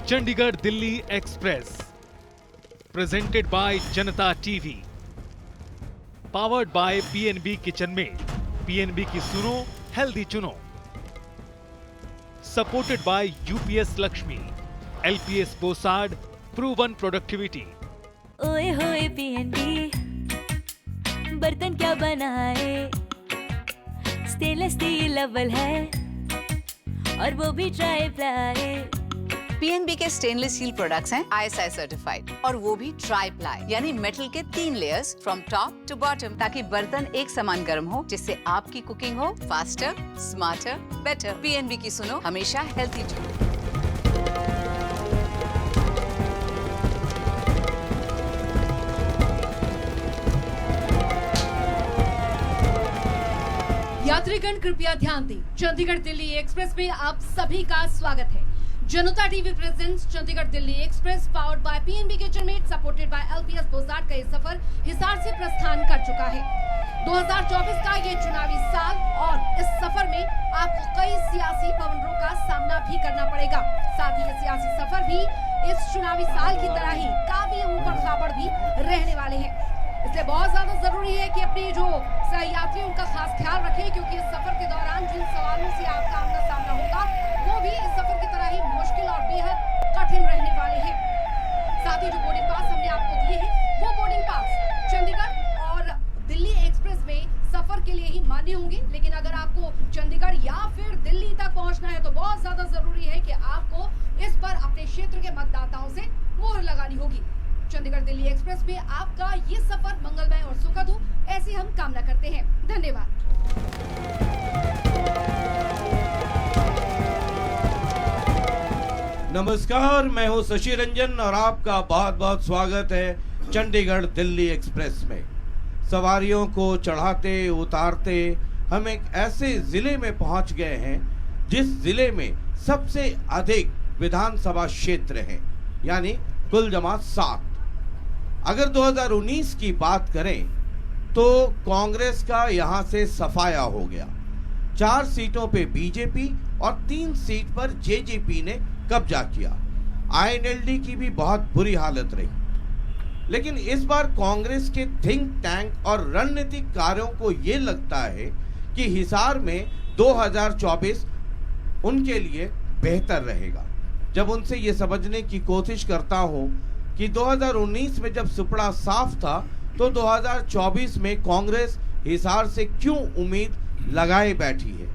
Chandigarh Delhi express presented by Janta TV, powered by PNB kitchen में, PNB की सुनो हेल्दी चुनो, supported by UPS Lakshmi, LPS Bossard, proven productivity. ओए होए पीएनबी, बर्तन क्या बनाए, स्टेनलेस स्टील अव्वल है और वो भी ट्राई प्लाई। पीएनबी के स्टेनलेस स्टील प्रोडक्ट्स हैं आईएसआई सर्टिफाइड और वो भी ट्राई प्लाई यानी मेटल के 3 layers from top to bottom, ताकि बर्तन एक समान गर्म हो, जिससे आपकी कुकिंग हो फास्टर, स्मार्टर, बेटर। पीएनबी की सुनो हमेशा हेल्थी चुनो। यात्रीगण कृपया ध्यान दें, चंडीगढ़ दिल्ली एक्सप्रेस में आप सभी का स्वागत है। जनता TV presents Chandigarh Delhi express powered by PNB kitchen में, सपोर्टेड बाय एलपीएस बोसाड का ये सफर हिसार से प्रस्थान कर चुका है। 2024 का ये चुनावी साल और इस सफर में आपको कई सियासी पवनों का सामना भी करना पड़ेगा। साथ ही ये सियासी सफर भी इस चुनावी साल की तरह ही काफी ऊपर खाबड़ भी रहने वाले हैं। इसलिए बहुत ज्यादा जरूरी है कि अपने जो सहयात्रियों का खास ख्याल रखें, क्योंकि इस सफर के दौरान जिन सवालों से आपका आमना सामना होगा वो भी इस सफर की तरह ही मुश्किल और बेहद कठिन रहने वाले हैं। साथ ही जो बोर्डिंग पास हमने आपको दिए हैं वो बोर्डिंग पास चंडीगढ़ और दिल्ली एक्सप्रेस में सफर के लिए ही मान्य होंगे, लेकिन अगर आपको चंडीगढ़ या फिर दिल्ली तक पहुंचना है तो बहुत ज्यादा जरूरी है कि आपको इस पर अपने क्षेत्र के मतदाताओं से मोहर लगानी होगी। चंडीगढ़ दिल्ली एक्सप्रेस में आपका ये सफर मंगलमय और सुखद हो, ऐसी हम कामना करते हैं। धन्यवाद। नमस्कार, मैं हूं शशि रंजन और आपका बहुत बहुत स्वागत है चंडीगढ़ दिल्ली एक्सप्रेस में। सवारियों को चढ़ाते उतारते हम एक ऐसे जिले में पहुंच गए हैं जिस जिले में सबसे अधिक विधानसभा क्षेत्र हैं, यानी कुल जमा 7। अगर 2019 की बात करें तो कांग्रेस का यहां से सफाया हो गया। 4 सीटों पे बीजेपी और 3 सीट पर जेजेपी ने कब्जा किया। आईएनएलडी की भी बहुत बुरी हालत रही। लेकिन इस बार कांग्रेस के थिंक टैंक और रणनीतिक कार्यों को ये लगता है कि हिसार में 2024 उनके लिए बेहतर रहेगा। जब उनसे ये समझने की कोशिश करता हूं कि 2019 में जब सुपड़ा साफ था तो 2024 में कांग्रेस हिसार से क्यों उम्मीद लगाए बैठी है,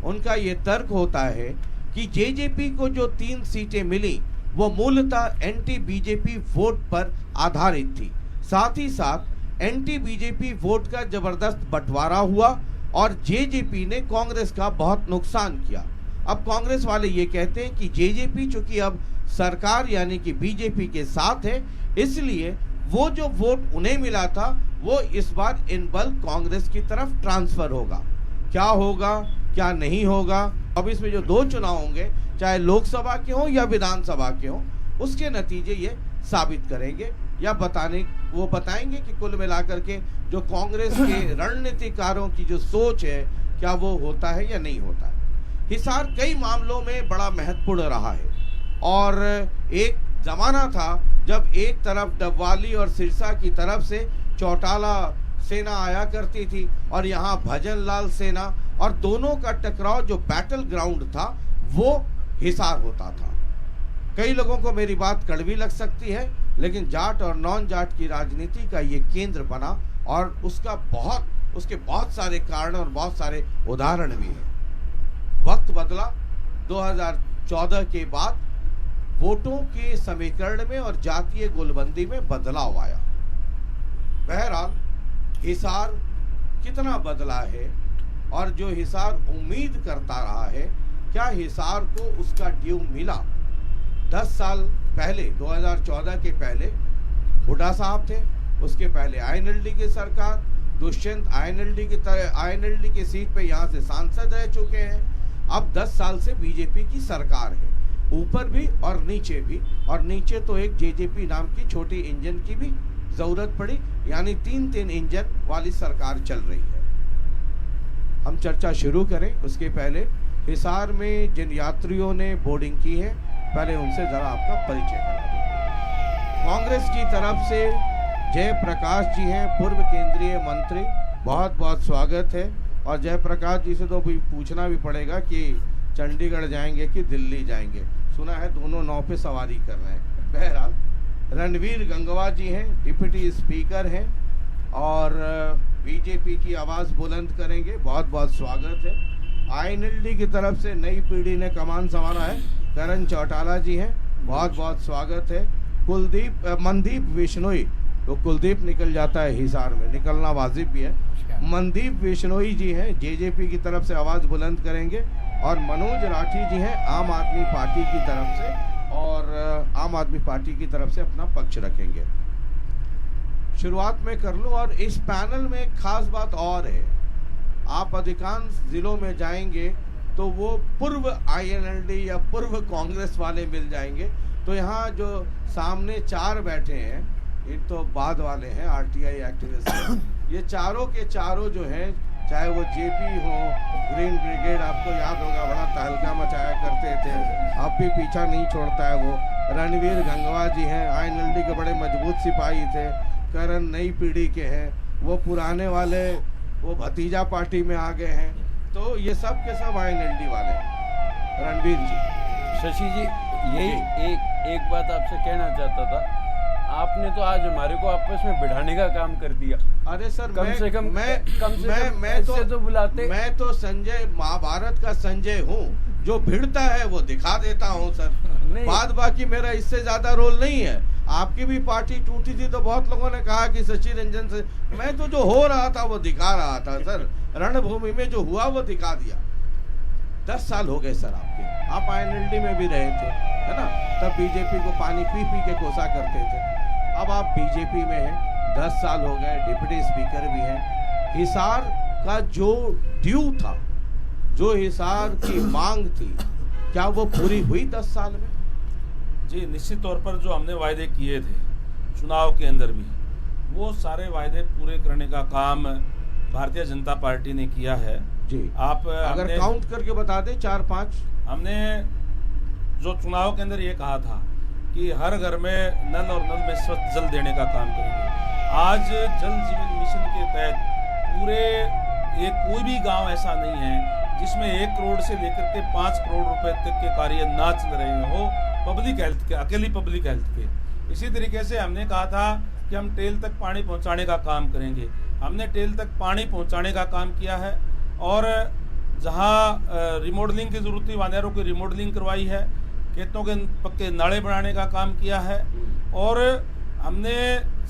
उनका ये तर्क होता है कि जेजेपी को जो 3 सीटें मिली वो मूलतः एंटी बीजेपी वोट पर आधारित थी। साथ ही साथ एंटी बीजेपी वोट का जबरदस्त बंटवारा हुआ और जेजेपी ने कांग्रेस का बहुत नुकसान किया। अब कांग्रेस वाले ये कहते हैं कि जेजेपी चूंकि अब सरकार यानी कि बीजेपी के साथ है, इसलिए वो जो वोट उन्हें मिला था वो इस बार इन बल कांग्रेस की तरफ ट्रांसफर होगा। क्या होगा क्या नहीं होगा, अब इसमें जो 2 चुनाव होंगे, चाहे लोकसभा के हों या विधानसभा के हों, उसके नतीजे ये साबित करेंगे या बताएंगे कि कुल मिलाकर के जो कांग्रेस के रणनीतिकारों की जो सोच है क्या वो होता है या नहीं होता है। हिसार कई मामलों में बड़ा महत्वपूर्ण रहा है और एक जमाना था जब एक तरफ डबवाली और सिरसा की तरफ से चौटाला सेना आया करती थी और यहाँ भजन लाल सेना, और दोनों का टकराव जो बैटल ग्राउंड था वो हिसार होता था। कई लोगों को मेरी बात कड़वी लग सकती है, लेकिन जाट और नॉन जाट की राजनीति का ये केंद्र बना और उसके बहुत सारे कारण और बहुत सारे उदाहरण भी हैं। वक्त बदला, 2014 के बाद वोटों के समीकरण में और जातीय गोलबंदी में बदलाव आया। बहरहाल हिसार कितना बदला है और जो हिसार उम्मीद करता रहा है, क्या हिसार को उसका ड्यू मिला? 10 साल पहले 2014 के पहले हुड्डा साहब थे, उसके पहले आईएनएलडी की सरकार, दुष्यंत आईएनएलडी की सीट पे यहाँ से सांसद रह चुके हैं। अब 10 साल से बीजेपी की सरकार है, ऊपर भी और नीचे भी, और नीचे तो एक जेजेपी नाम की छोटी इंजन की भी जरूरत पड़ी, यानी 3 इंजन वाली सरकार चल रही है। हम चर्चा शुरू करें उसके पहले हिसार में जिन यात्रियों ने बोर्डिंग की है पहले उनसे जरा आपका परिचय करा दूं। कांग्रेस की तरफ से जयप्रकाश जी हैं, पूर्व केंद्रीय मंत्री, बहुत बहुत स्वागत है। और जयप्रकाश जी से तो भी पूछना भी पड़ेगा कि चंडीगढ़ जाएंगे कि दिल्ली जाएंगे, सुना है दोनों नाव पे सवारी कर रहे हैं। बहरहाल रणवीर गंगवा जी हैं, डिप्टी स्पीकर हैं और बीजेपी की आवाज़ बुलंद करेंगे, बहुत बहुत स्वागत है। आईएनएलडी की तरफ से नई पीढ़ी ने कमान संभाला है, करण चौटाला जी हैं, बहुत बहुत स्वागत है। मनदीप बिश्नोई, तो कुलदीप निकल जाता है हिसार में, निकलना वाजिब भी है। मनदीप बिश्नोई जी हैं, जेजेपी की तरफ से आवाज़ बुलंद करेंगे। और मनोज राठी जी हैं, आम आदमी पार्टी की तरफ से, और आम आदमी पार्टी की तरफ से अपना पक्ष रखेंगे। शुरुआत में कर लूं, और इस पैनल में एक खास बात और है, आप अधिकांश जिलों में जाएंगे तो वो पूर्व आईएनएलडी या पूर्व कांग्रेस वाले मिल जाएंगे। तो यहाँ जो सामने 4 बैठे हैं, एक तो बाद वाले हैं आरटीआई एक्टिविस्ट, ये चारों के चारों जो हैं, चाहे वो जेपी हो, ग्रीन ब्रिगेड, आपको याद होगा बड़ा तहलका मचाया करते थे, अब भी पीछा नहीं छोड़ता है वो। रणवीर गंगवा जी हैं, आईएनएलडी के बड़े मजबूत सिपाही थे। करण नई पीढ़ी के हैं, वो पुराने वाले वो भतीजा पार्टी में आ गए हैं। तो ये सब के सब आईएनएलडी वाले हैं। रणवीर जी। शशि जी, यही एक बात आपसे कहना चाहता था, आपने तो आज हमारे को आपस में बिठाने का काम कर दिया। अरे सर, कम से कम मैं तो बुलाते। मैं तो संजय, महाभारत का संजय हूँ, जो भिड़ता है वो दिखा देता हूँ सर। बाद बाकी मेरा इससे ज्यादा रोल नहीं है। आपकी भी पार्टी टूटी थी तो बहुत लोगों ने कहा कि शशि रंजन से, मैं तो जो हो रहा था वो दिखा रहा था सर। रणभूमि में जो हुआ वो दिखा दिया। 10 साल हो गए सर आपके, आप आईएनएलडी में भी रहे थे, है ना? तब बीजेपी को पानी पी पी के कोसा करते थे। अब आप बीजेपी में हैं, 10 साल हो गए, डिप्टी स्पीकर भी हैं। हिसार का जो ड्यू था, जो हिसार की मांग थी, क्या वो पूरी हुई 10 साल में? जी, निश्चित तौर पर जो हमने वायदे किए थे चुनाव के अंदर भी, वो सारे वायदे पूरे करने का काम भारतीय जनता पार्टी ने किया है। जी, आप अगर काउंट करके बता दें 4-5। हमने जो चुनाव के अंदर ये कहा था कि हर घर में नल और नल में स्वच्छ जल देने का काम करेंगे। आज जल जीवन मिशन के तहत पूरे कोई भी गांव ऐसा नहीं है जिसमें 1 करोड़ से लेकर के 5 करोड़ रुपए तक के कार्य ना चल रहे हो पब्लिक हेल्थ के, अकेली पब्लिक हेल्थ के। इसी तरीके से हमने कहा था कि हम टेल तक पानी पहुंचाने का काम करेंगे। हमने टेल तक पानी पहुंचाने का काम किया है, और जहां रिमॉडलिंग की जरूरत थी वहाँ नहरों की रिमॉडलिंग करवाई है, खेतों के पक्के नाले बनाने का काम किया है। और हमने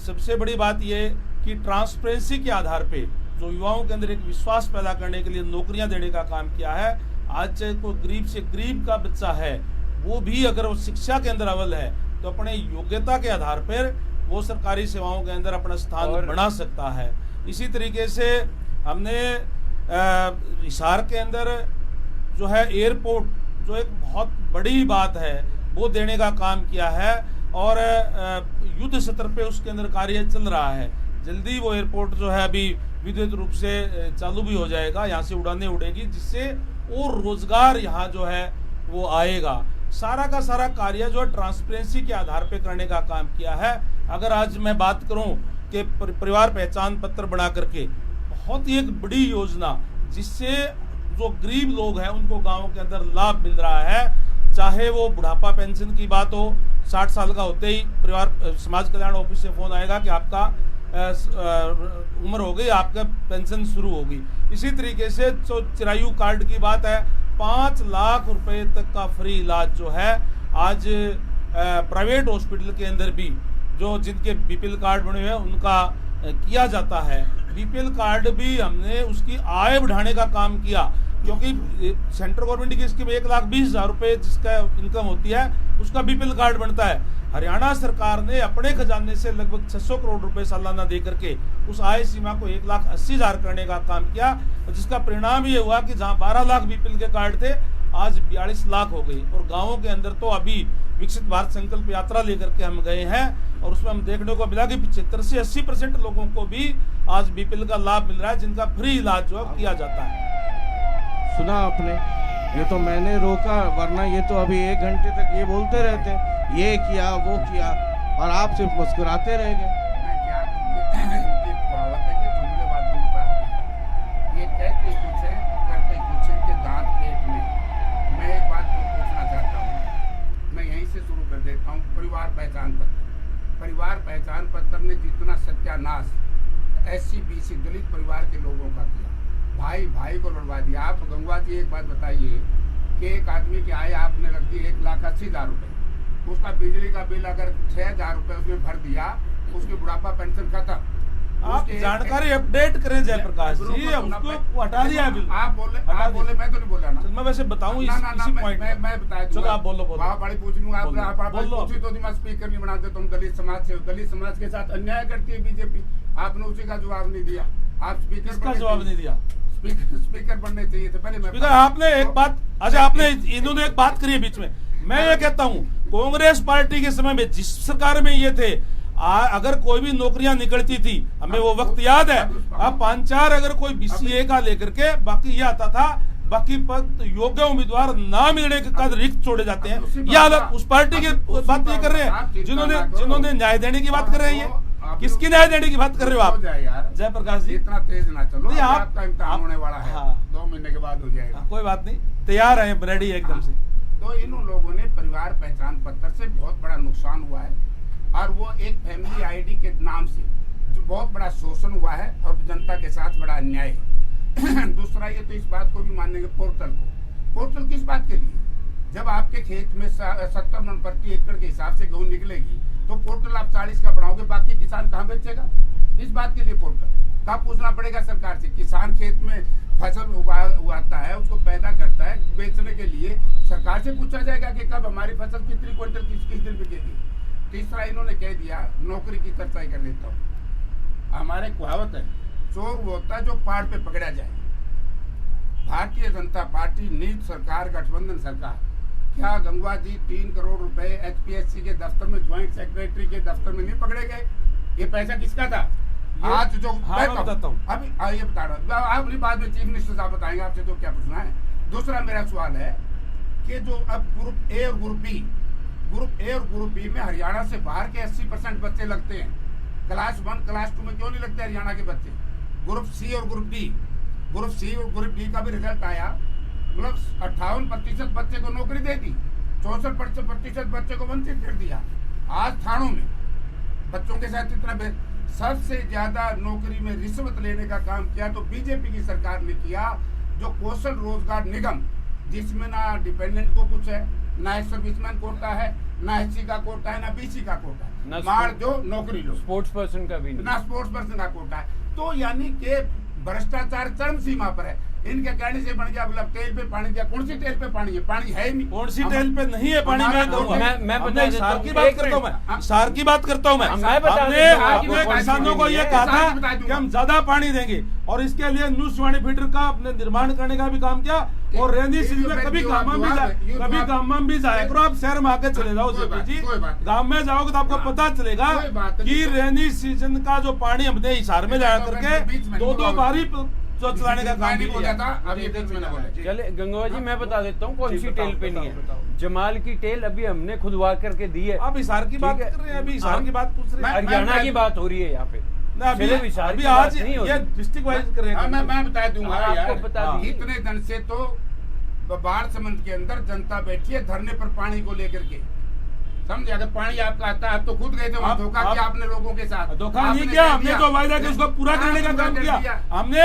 सबसे बड़ी बात ये कि ट्रांसपेरेंसी के आधार पे जो युवाओं के अंदर एक विश्वास पैदा करने के लिए नौकरियां देने का काम किया है। आज चाहे कोई गरीब से गरीब का बच्चा है, वो भी अगर वो शिक्षा के अंदर अव्वल है तो अपने योग्यता के आधार पर वो सरकारी सेवाओं के अंदर अपना स्थान बना सकता है। इसी तरीके से हमने हिसार के अंदर जो है एयरपोर्ट, जो एक बहुत बड़ी बात है, वो देने का काम किया है, और युद्ध स्तर पे उसके अंदर कार्य चल रहा है। जल्दी वो एयरपोर्ट जो है अभी विद्युत रूप से चालू भी हो जाएगा, यहाँ से उड़ानें उड़ेगी, जिससे और रोजगार यहाँ जो है वो आएगा। सारा का सारा कार्य जो है ट्रांसपेरेंसी के आधार पे करने का काम किया है। अगर आज मैं बात करूं कि परिवार पहचान पत्र बना करके बहुत ही एक बड़ी योजना, जिससे जो गरीब लोग हैं उनको गाँव के अंदर लाभ मिल रहा है। चाहे वो बुढ़ापा पेंशन की बात हो, 60 साल का होते ही परिवार समाज कल्याण ऑफिस से फोन आएगा कि आपका उम्र हो गई, आपका पेंशन शुरू होगी। इसी तरीके से जो चिरायु कार्ड की बात है, 5 लाख रुपए तक का फ्री इलाज जो है आज प्राइवेट हॉस्पिटल के अंदर भी जो जिनके बीपीएल कार्ड बने हुए हैं उनका किया जाता है। बीपीएल कार्ड भी हमने उसकी आय बढ़ाने का काम किया, क्योंकि सेंट्रल गवर्नमेंट की स्कीम 1,20,000 रुपए जिसका इनकम होती है उसका बीपीएल कार्ड बनता है। हरियाणा सरकार ने अपने खजाने से लगभग 600 करोड़ रुपए सालाना दे करके उस आय सीमा को 1,80,000 करने का काम किया, जिसका परिणाम ये हुआ कि जहां 12 लाख बीपीएल के कार्ड थे आज 42 लाख हो गई। और गाँवों के अंदर तो अभी विकसित भारत संकल्प यात्रा लेकर के हम गए हैं, और उसमें हम देखने को मिला कि 75 से 80% लोगों को भी आज बीपीएल का लाभ मिल रहा है, जिनका फ्री इलाज जो किया जाता है। सुना आपने, ये तो मैंने रोका, वरना ये तो अभी 1 घंटे तक ये बोलते रहते, ये किया वो किया, और आप सिर्फ मुस्कुराते रह गए। मैं क्या कहूँ, इनकी कहावत है कि जुमलेबाजी में बात नहीं। ये कहते कुछ है, करते कुछ है, इनके दांत पेट में। मैं एक बात पूछना चाहता हूँ, मैं यहीं से शुरू कर देता हूँ। परिवार पहचान पत्र, परिवार पहचान पत्र ने जितना सत्यानाश SC BC दलित परिवार के लोगों का किया, भाई भाई को लड़वा दिया। आप गंगवा जी एक बात बताइए कि एक आदमी की आय आपने रख दी 1,80,000 रुपए, उसका बिजली का बिल अगर 6,000 रुपए उसमें भर दिया, उसकी बुढ़ापा पेंशन खत्म। आप जानकारी अपडेट करें जयप्रकाश जी, उसको हटा दिया बिल। आप बोले मैं तो नहीं बोला ना। मैं वैसे बताऊं इसी पॉइंट मैं बता दूंगा। चलो आप बोलो बड़ी पूछ लूंगा। आप पूछी तो मैं स्पीकर नहीं बनाते। तुम दलित समाज से, दलित समाज के साथ अन्याय करती है बीजेपी। आपने उसी का जवाब नहीं दिया। आप स्पीकर इसका जवाब नहीं दिया। स्पीकर बनने चाहिए थे पहले। स्पीकर आपने एक बात, अच्छा आपने इन्होंने एक बात करी है बीच में। मैं ये कहता हूँ कांग्रेस पार्टी के समय में जिस सरकार में ये थे, अगर कोई भी नौकरियां निकलती थी, हमें वो वक्त याद है। अब 5-4 अगर कोई BCA का लेकर के, बाकी ये आता था, बाकी पद योग्य उम्मीदवार ना मिलने के बाद रिक्त छोड़े जाते हैं। ये हालत उस पार्टी की बात नहीं कर रहे हैं जिन्होंने न्याय देने की बात कर रहे हैं। किसकी न्याय देने की बात कर रहे हो आप जयप्रकाश जी? इतना तेज ना चलो, नहीं, आपका इम्तिहान होने वाला है। 2 महीने के बाद हो जाएगा। कोई बात नहीं, तैयार है, रेडी एकदम से। तो इन लोगों ने परिवार पहचान पत्र से बहुत बड़ा नुकसान हुआ है, और वो एक फैमिली ID के नाम से जो बहुत बड़ा शोषण हुआ है और जनता के साथ बड़ा अन्याय है। दूसरा ये तो इस बात को भी मानेंगे, पोर्टल किस बात के लिए? जब आपके खेत में 70 मन प्रति एकड़ के हिसाब से गेहूं निकलेगी तो पोर्टल आप 40 का बनाओगे, बाकी किसान कहाँ बेचेगा? इस बात के लिए पोर्टल का पूछना पड़ेगा सरकार से। किसान खेत में फसल उगाता है, उसको पैदा करता है, बेचने के लिए सरकार से पूछा जाएगा कि कब हमारी फसल कितनी क्विंटल किस दिन बिकेगी। तीसरा इन्होंने कह दिया, नौकरी की चर्चा कर देता हूँ। हमारे कहावत है, चोर वो होता है जो पहाड़ पे पकड़ा जाए। भारतीय जनता पार्टी, नीत सरकार, गठबंधन सरकार, क्या गंगवा जी 3 करोड़ रुपए HPSC के दफ्तर में, ज्वाइंट सेक्रेटरी के दफ्तर में नहीं पकड़े गए? ये पैसा किसका था? आज जो मैं बताता हूँ, अभी ये बता रहा हूँ, अपनी बात में चीफ मिनिस्टर साहब बताएंगे, आपसे तो क्या पूछना है। दूसरा मेरा सवाल है कि जो अब ग्रुप A और ग्रुप B में हरियाणा से बाहर के 80% बच्चे लगते हैं। क्लास 1 क्लास 2 में क्यों नहीं लगते हरियाणा के बच्चे? ग्रुप C और ग्रुप D का भी रिजल्ट आया, मतलब 58% बच्चे को नौकरी दे दी, 64% बच्चे को वंचित कर दिया। आज थानों में बच्चों के साथ इतना सबसे ज्यादा नौकरी में रिश्वत लेने का काम किया तो बीजेपी की सरकार ने किया। जो कौशल रोजगार निगम, जिसमें ना डिपेंडेंट को कुछ है, ना सर्विसमैन कोटा है, ना SC का कोटा है, ना BC का कोटा है, मार जो नौकरी लो, स्पोर्ट्स पर्सन का भी नहीं, ना स्पोर्ट्स पर्सन का कोटा है। तो यानी कि भ्रष्टाचार चरम सीमा पर है। इनके कहने से बन गया, मतलब तेल पे पानी दिया। कौन सी तेल पे पानी है? पानी है ही नहीं। कौन सी तेल पे नहीं है पानी? मैं बता सार की बात करता हूँ, मैं सार की बात करता हूँ। हमने किसानों को ये कहा था कि हम ज्यादा पानी देंगे, और इसके लिए न्यूज वाणी फीडर का अपने निर्माण करने का भी काम किया। और रेनी सीजन में कभी गांव में भी जाया करो। आप शहर में आके चले जाओ जी, गांव में जाओगे तो आपको पता चलेगा कि रेनी सीजन का जो पानी हमने हिसार में जाया करके 2-2 बारी चलाने का काम भी किया था। चले गंगवा जी, मैं बता देता हूँ कौन सी टेल पे नहीं है। जमाल की टेल अभी हमने खुदवा करके दी है। अब हिसार की बात कर रहे हैं, अभी हिसार की बात पूछ रहे हैं, हरियाणा की बात हो रही है यहाँ पे। अभी आज ये डिस्ट्रिक्ट वाइज कर रहे हैं। मैं बता दूंगा आपको बता दी। इतने दिन से तो बाढ़ समंद के अंदर जनता बैठी है धरने पर पानी को लेकर के, समझे? अगर पानी आपका आता है, आप तो खुद गए थे वहाँ, धोखा किया आपने लोगों के साथ। धोखा नहीं किया, हमने जो वायदा किया उसको पूरा करने का काम किया हमने।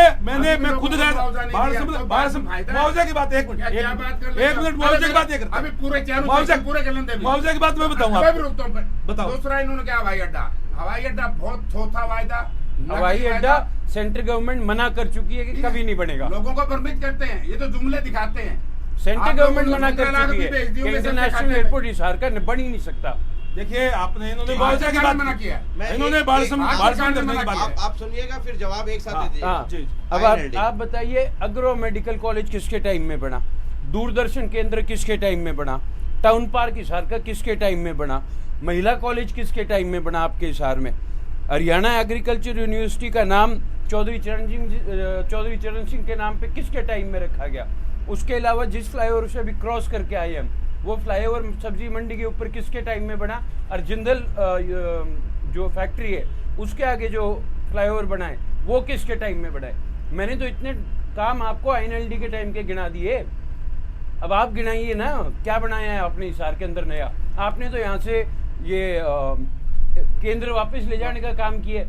मैं खुद गया मुआवजे की बात, 1 मिनट मुआवजे की बात ये करता, अभी पूरे पूरे मुआवजे की बात मैं बताऊंगा। बताओ। दूसरा इन्होंने क्या, हवाई अड्डा बहुत थोथा वायदा। हवाई अड्डा सेंट्रल गवर्नमेंट मना कर चुकी है कि कभी नहीं बनेगा। लोगों को भ्रमित करते हैं, ये तो जुमले दिखाते हैं। सेंट्रल गवर्नमेंट मना कर चुकी है कि इंटरनेशनल एयरपोर्ट हिसार का बन ही नहीं सकता। देखिए आपने इन्होंने मुआवजे की बात मना किया, इन्होंने बाढ़ करने की बात। आप सुनिएगा फिर जवाब एक साथ दे दीजिएगा। अब आप बताइए, अग्रो मेडिकल कॉलेज किसके टाइम में बना? दूरदर्शन केंद्र किसके टाइम में बना? टाउन पार्क हिसार का किसके टाइम में बना? महिला कॉलेज किसके टाइम में बना आपके हिसार में? हरियाणा एग्रीकल्चर यूनिवर्सिटी का नाम चौधरी चरण सिंह के नाम पे किसके टाइम में रखा गया? उसके अलावा जिस फ्लाईओवर से अभी क्रॉस करके आए हम, वो फ्लाईओवर सब्जी मंडी के ऊपर किसके टाइम में बना, और जिंदल जो फैक्ट्री है उसके आगे जो फ्लाईओवर बना है वो किसके टाइम में बना है। मैंने तो इतने काम आपको INLD के टाइम के गिना दिए, अब आप गिनाइए ना क्या बनाया है आपने हिसार के अंदर नया। आपने तो यहाँ से ये केंद्र वापस ले जाने का काम किया,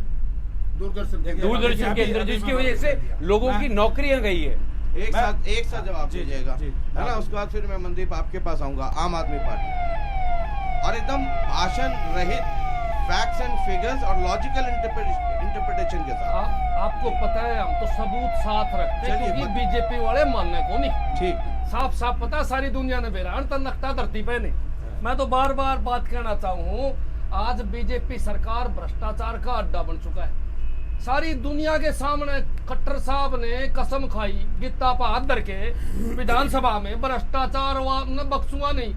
दूरदर्शन केंद्र, जिसकी वजह से लोगों की नौकरियां गई है। एक साथ जवाब दीजिएगा, है ना। उसके बाद फिर मैं मनदीप आपके पास आऊंगा, आम आदमी पार्टी। और एकदम भाषण रहित फैक्ट्स एंड फिगर्स और लॉजिकल इंटरप्रिटेशन के साथ। आपको पता है हम तो सबूत साथ रखते हैं, क्योंकि बीजेपी वाले मानने को नहीं। ठीक, साफ साफ पता, सारी दुनिया ने बेरान तक नक्ता धरती पे नहीं। मैं तो बार बार बात कहना चाहूँ, आज बीजेपी सरकार भ्रष्टाचार का अड्डा बन चुका है। सारी दुनिया के सामने खट्टर साहब ने कसम खाई गीता पर हाथ धर के विधानसभा में, भ्रष्टाचार न बख्शूंगा नहीं।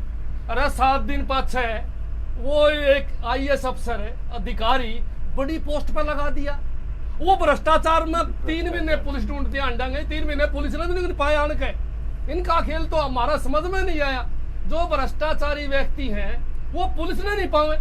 अरे 7 दिन पाछे वो एक IAS अफसर है, अधिकारी बड़ी पोस्ट पर लगा दिया। वो भ्रष्टाचार में 3 महीने पुलिस ढूंढती अंडांगे, 3 महीने पुलिस ने नहीं पाया आन के। इनका खेल तो हमारा समझ में नहीं आया। जो भ्रष्टाचारी व्यक्ति हैं वो पुलिस ने नहीं पावे,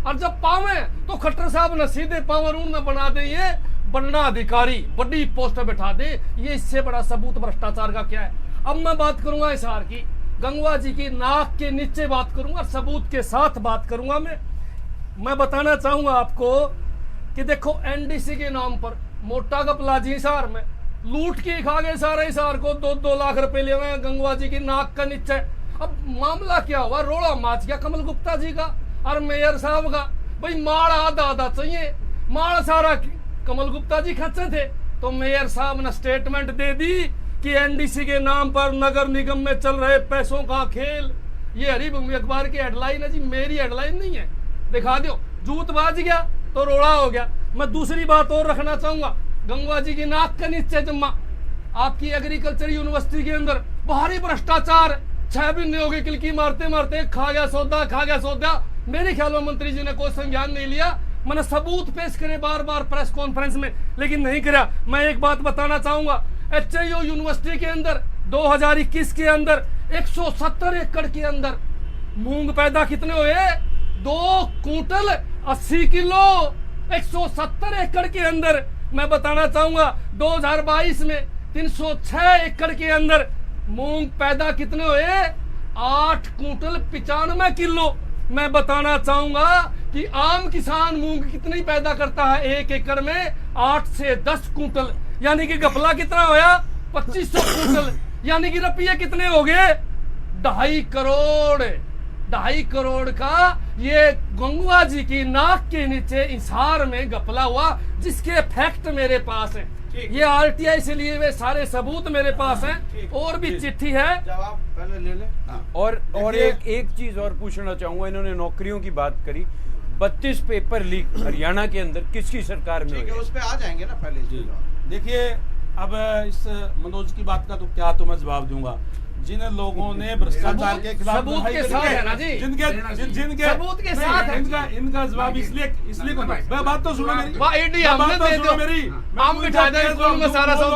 और जब पावे तो खट्टर साहब ने सीधे पावर उन्हें बना दे, ये बनना अधिकारी बड़ी पोस्ट पे बैठा दे। ये इससे बड़ा सबूत भ्रष्टाचार का क्या है। अब मैं बात करूंगा हिसार की, गंगवा जी की नाक के नीचे बात करूंगा, सबूत के साथ बात करूंगा। मैं बताना चाहूंगा आपको कि देखो NDC के नाम पर मोटा गपला जी हिसार में लूट के खा गए सारे हिसार को, 2-2 लाख रुपए ले हुए गंगवा जी की नाक का नीचे। अब मामला क्या हुआ, रोड़ा माच गया कमल गुप्ता जी का और मेयर साहब का। भाई माल आधा चाहिए, माल सारा कमल गुप्ता जी खर्चे थे, तो मेयर साहब ने स्टेटमेंट दे दी कि NDC के नाम पर नगर निगम में चल रहे पैसों का खेल। ये हरिभूमि अखबार की हेडलाइन है जी, मेरी हेडलाइन नहीं है, दिखा दो। जूत बाज गया तो रोड़ा हो गया। मैं दूसरी बात और रखना चाहूंगा, गंगवा जी की नाक के नीचे जम्मा आपकी एग्रीकल्चर यूनिवर्सिटी के अंदर भारी भ्रष्टाचार। 6 महीने हो गए किलकी मारते मारते, खा गया सौदा। मेरे ख्याल में मंत्री जी ने कोई संज्ञान नहीं लिया। मैंने सबूत पेश करे बार बार प्रेस कॉन्फ्रेंस में, लेकिन नहीं करा। मैं एक बात बताना चाहूंगा, HIU यूनिवर्सिटी के अंदर 2021 के अंदर 170 एकड़ के अंदर मूंग पैदा कितने हुए, 2 कुंटल 80 किलो। 170 एकड़ के अंदर मैं बताना चाहूंगा 2022 में 306 एकड़ के अंदर मूंग पैदा कितने हुए, 8 कुंटल 95 किलो। मैं बताना चाहूंगा कि आम किसान मूंग कितनी पैदा करता है, 1 एकड़ में 8 से 10 कुंटल, यानी कि गपला कितना होया, 2500 कुंटल, यानी कि रुपये कितने हो गए, 2.5 करोड़ का ये गंगवा जी की नाक के नीचे हिसार में गपला हुआ, जिसके फैक्ट मेरे पास है। ये RTI से लिए हुए सारे सबूत मेरे पास हैं, और भी चिट्ठी है। जवाब पहले ले ले। और एक चीज और पूछना चाहूंगा, इन्होंने नौकरियों की बात करी, 32 पेपर लीक हरियाणा के अंदर किसकी सरकार में? ठीक है, उस पे आ जाएंगे ना पहले। देखिए, अब इस मनोज की बात का तो क्या तो मैं जवाब दूंगा। जिन लोगों ने भ्रष्टाचार के खिलाफ सबूत के साथ है ना जी, जिनके सबूत के साथ है, इनका जवाब इसलिए बात तो सुनो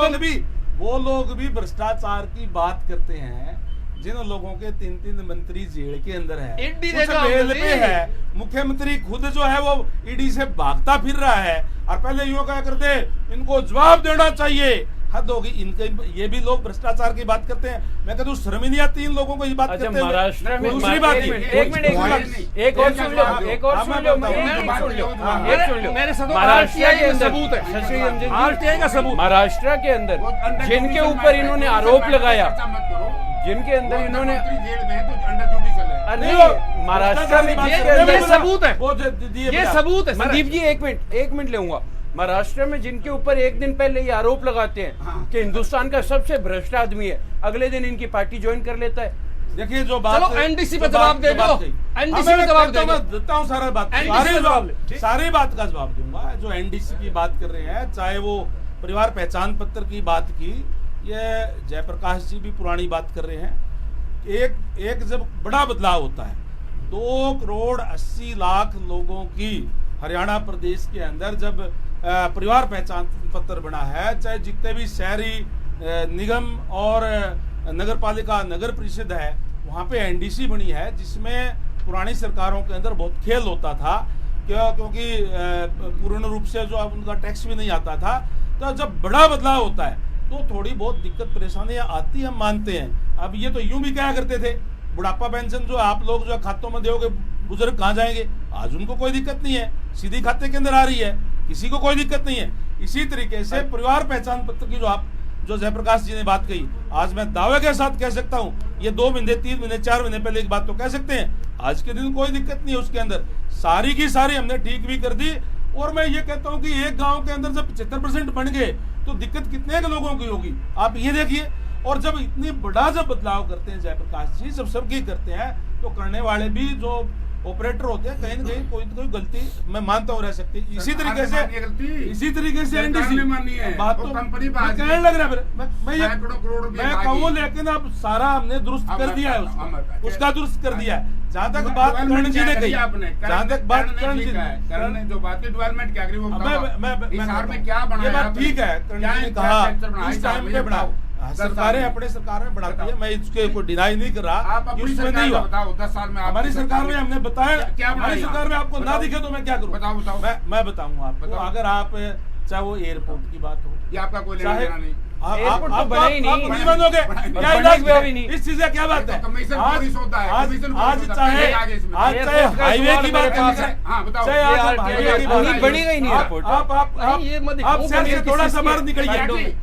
मेरी, वो लोग भी भ्रष्टाचार की बात करते हैं। जिन लोगों के 3 मंत्री जेल के अंदर है, बेल पे है, मुख्यमंत्री खुद जो है वो ईडी से भागता फिर रहा है, और पहले यूं क्या करते, इनको जवाब देना चाहिए। हद होगी इनके, ये भी लोग भ्रष्टाचार की बात करते हैं। मैं कहता हूँ शर्म नहीं आती इन लोगों को ये बात करते हैं। महाराष्ट्र में दूसरी बात, एक और सुन लो, मेरे साथ RTI का सबूत है, RTI का सबूत। महाराष्ट्र के अंदर जिनके ऊपर इन्होंने आरोप लगाया, जिनके अंदर इन्होंने महाराष्ट्र में ये सबूत है, ये सबूत है। संदीप जी एक मिनट लूंगा। महाराष्ट्र में जिनके ऊपर एक दिन पहले ये आरोप लगाते हैं कि हिंदुस्तान का सबसे भ्रष्ट आदमी है, अगले दिन इनकी पार्टी ज्वाइन कर लेता है। देखिए जो बात, चलो NDC पे जवाब दे दो, NDC पे जवाब देता हूँ, सारी बात का जवाब दूंगा। जो NDC की बात कर रहे हैं, चाहे वो परिवार पहचान पत्र की बात की, ये जयप्रकाश जी भी पुरानी बात कर रहे हैं। एक जब बड़ा बदलाव होता है, 2 करोड़ 80 लाख लोगों की हरियाणा प्रदेश के अंदर जब परिवार पहचान पत्र बना है, चाहे जितने भी शहरी निगम और नगर पालिका नगर परिषद है, वहाँ पे एनडीसी बनी है, जिसमें पुरानी सरकारों के अंदर बहुत खेल होता था, क्योंकि पूर्ण रूप से जो अब उनका टैक्स भी नहीं आता था। तो जब बड़ा बदलाव होता है तो थोड़ी बहुत दिक्कत परेशानियां आती, हम मानते हैं। अब ये तो यूं भी कहा करते थे, बुढ़ापा पेंशन जो आप लोग जो खातों में दोगे, बुजुर्ग कहाँ जाएंगे? आज उनको कोई दिक्कत नहीं है, सीधी खाते के अंदर आ रही है, किसी को कोई दिक्कत नहीं है। इसी तरीके से परिवार पहचान पत्र की जो जयप्रकाश जी ने बात कही, आज मैं दावे के साथ कह सकता हूँ, ये 2 महीने 3 महीने 4 महीने पहले एक बात तो कह सकते हैं, आज के दिन कोई दिक्कत नहीं है। उसके अंदर सारी की सारी हमने ठीक भी कर दी। और मैं ये कहता हूँ कि एक गांव के अंदर जब 75% बन गए तो दिक्कत कितने के लोगों की होगी, आप ये देखिए। और जब इतनी बड़ा जब बदलाव करते हैं जयप्रकाश जी, जब सबकी करते हैं, तो करने वाले भी जो ऑपरेटर होते हैं, कहीं न कहीं कोई कोई गलती मैं मानता हूँ रह सकती है। इसी तरीके से एनडीसी बात तो कहने लग रहा है, मैं कहूँ, लेकिन अब सारा हमने दुरुस्त कर दिया है, उसका दुरुस्त कर दिया है। जहाँ तक बात करण जी ने कही, जहाँ तक बात करण जी ने जो बातें डेवलपमेंट क्या करी वो मैं क्या बनाया, ये बात ठीक है, करण जी ने कहा इस टाइम पे बनाओ, सरकारें अपने सरकार में बढ़ाती है, मैं इसके कोई डिनाई नहीं कर रहा, उसमें नहीं हुआ। बताओ 10 साल में हमारी सरकार में हमने बताया, क्या हमारी सरकार में आपको ना दिखे तो मैं क्या करूं? बताओ मैं बताऊंगा आपको। अगर आप चाहे वो एयरपोर्ट की बात हो, ये आपका कोई लेना देना नहीं, एयरपोर्ट तो बना ही नहीं, बंद हो गए, क्या इलाज भी नहीं, इस चीज का क्या बात है? आज चाहे हाईवे की बात करें, चाहे आज हाईवे की बात बनेगा ही नहीं एयरपोर्ट। आप शहर से थोड़ा सा बाहर निकलिए,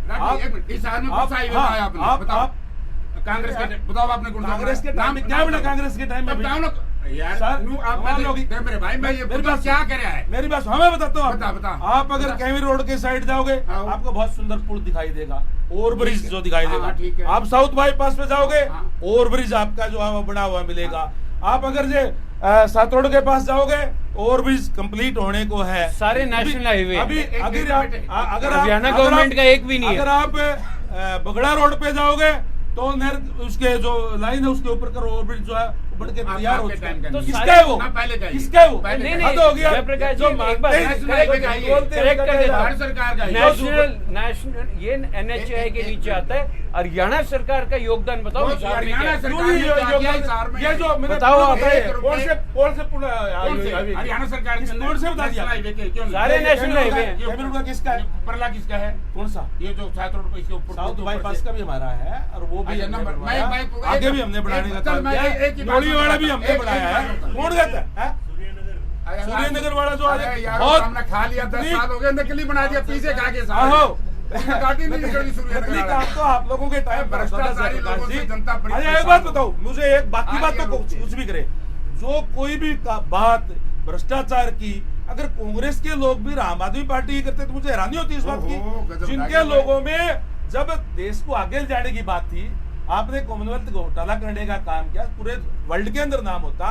कांग्रेस के बताओ आपने कांग्रेस के टाइम में क्या बना? कांग्रेस के टाइम में बताओ ना यार, मेरे भाई मैं ये क्या कर है, मेरी बात हमें बताता हूँ। बता आप अगर कैवी रोड के साइड जाओगे, आपको बहुत सुंदर पुल दिखाई देगा, ओवरब्रिज जो दिखाई देगा। आप साउथ बाईपास पे जाओगे, ओवरब्रिज आपका जो है वो बना हुआ मिलेगा। आप अगर जे सात रोड के पास जाओगे, ओवरब्रिज कंप्लीट होने को है। सारे नेशनल हाईवे अभी अगर हरियाणा गवर्नमेंट का एक भी नहीं है। अगर आप बगड़ा रोड पे जाओगे तो उसके जो लाइन है उसके ऊपर का ओवरब्रिज जो है बन के तैयार हो चुका है। तो किसका है वो? किसका है वो? नहीं हो गया जो नेशनल ये NHAI के नीचे आता है। हरियाणा सरकार का योगदान बताओ, ये जो बताओ आप, कौन से हरियाणा सरकार कौन से बता दिया? सारे नेशनल हाईवे का किसका है? परला किसका है? कौन सा? ये जो साउथ रोड पे इसके ऊपर साउथ बाईपास का भी हमारा है, और वो भी आगे भी हमने बढ़ाने का काम किया। वाला भी हमने बढ़ाया है। कौन कहता है? सूर्यनगर वाला जो हमने खा लिया, 10 साल हो गए, नकली बना दिया, पीछे खा के काटी नहीं निकली सूर्यनगर। तो आप लोगों के टाइम भ्रष्टाचारी लोगों से जनता। एक बात बताओ मुझे, एक बाकी बात तो कुछ भी करे, जो कोई भी बात भ्रष्टाचार की अगर कांग्रेस के लोग भी आम आदमी पार्टी करते तो मुझे हैरानी होती इस बात की। जिनके लोगों में जब देश को आगे जाने की बात थी, आपने कॉमनवेल्थ घोटाला करने का काम किया, पूरे वर्ल्ड के अंदर नाम होता।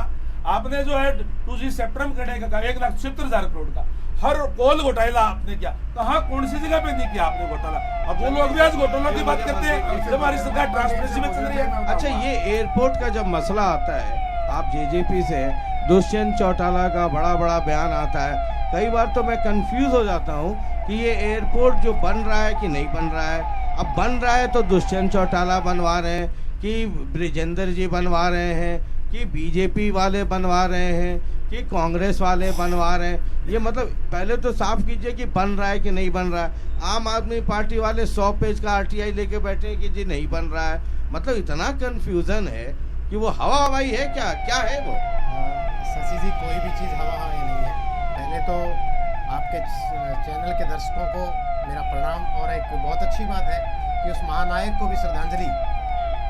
आपने जो है 2G स्पेक्ट्रम करने का काम 1,70,000 करोड़ का, हर पोल घोटाला आपने किया। कहा कौन सी जगह पे नहीं किया आपने घोटाला? अब वो लोग भी आज घोटाला की बात करते हैं जब हमारी सरकार ट्रांसपेरेंसी में चल रही है। अच्छा, ये एयरपोर्ट का जब मसला आता है, आप जेजेपी से दुष्यंत चौटाला का बड़ा बड़ा बयान आता है, कई बार तो मैं कंफ्यूज हो जाता हूँ कि ये एयरपोर्ट जो बन रहा है कि नहीं बन रहा है। अब बन रहा है तो दुष्यंत चौटाला बनवा रहे हैं, कि ब्रिजेंद्र जी बनवा रहे हैं, कि बीजेपी वाले बनवा रहे हैं, कि कांग्रेस वाले बनवा रहे हैं। ये मतलब पहले तो साफ कीजिए कि बन रहा है कि नहीं बन रहा है। आम आदमी पार्टी वाले 100 पेज का RTI लेके बैठे हैं कि जी नहीं बन रहा है। मतलब इतना कंफ्यूजन है कि वो हवा हवाई है, क्या है वो? शशि जी, कोई भी चीज़ हवा हवाई नहीं है। पहले तो आपके चैनल के दर्शकों को मेरा प्रणाम, और एक बहुत अच्छी बात है कि उस महानायक को भी श्रद्धांजलि,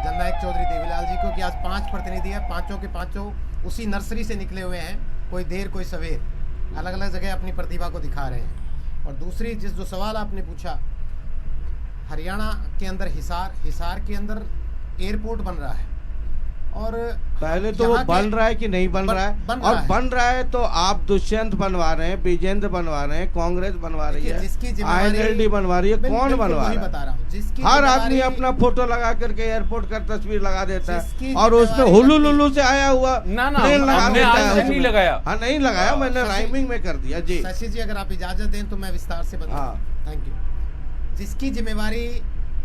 जननायक चौधरी देवीलाल जी को, कि आज 5 प्रतिनिधि हैं, पांचों के पांचों उसी नर्सरी से निकले हुए हैं, कोई देर कोई सवेर, अलग अलग जगह अपनी प्रतिभा को दिखा रहे हैं। और दूसरी जो सवाल आपने पूछा, हरियाणा के अंदर हिसार के अंदर एयरपोर्ट बन रहा है, और पहले तो वो बन रहा है कि नहीं बन रहा है, और बन रहा है तो आप दुष्यंत बनवा रहे हैं, विजेंद्र बनवा रहे हैं, कांग्रेस बनवा रही है, INLD बनवा रही है, कौन बनवा रहा है? बता रहा हूँ, हर आदमी अपना फोटो लगा करके एयरपोर्ट का तस्वीर लगा देता है, और उसमें हुलू से आया हुआ प्लेन लगा देता है। नहीं लगाया, हाँ नहीं लगाया, मैंने राइमिंग में कर दिया जी। शशि जी, अगर आप इजाजत दें तो मैं विस्तार से बताऊं। Thank you. जिसकी जिम्मेवारी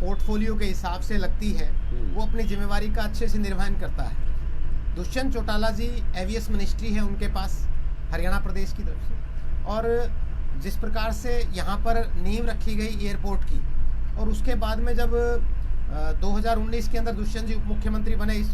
पोर्टफोलियो के हिसाब से लगती है वो अपनी जिम्मेवारी का अच्छे से निर्वहन करता है। दुष्यंत चौटाला जी एवियस मिनिस्ट्री है उनके पास हरियाणा प्रदेश की तरफ से, और जिस प्रकार से यहाँ पर नींव रखी गई एयरपोर्ट की, और उसके बाद में जब 2019 के अंदर दुष्यंत जी उप मुख्यमंत्री बने इस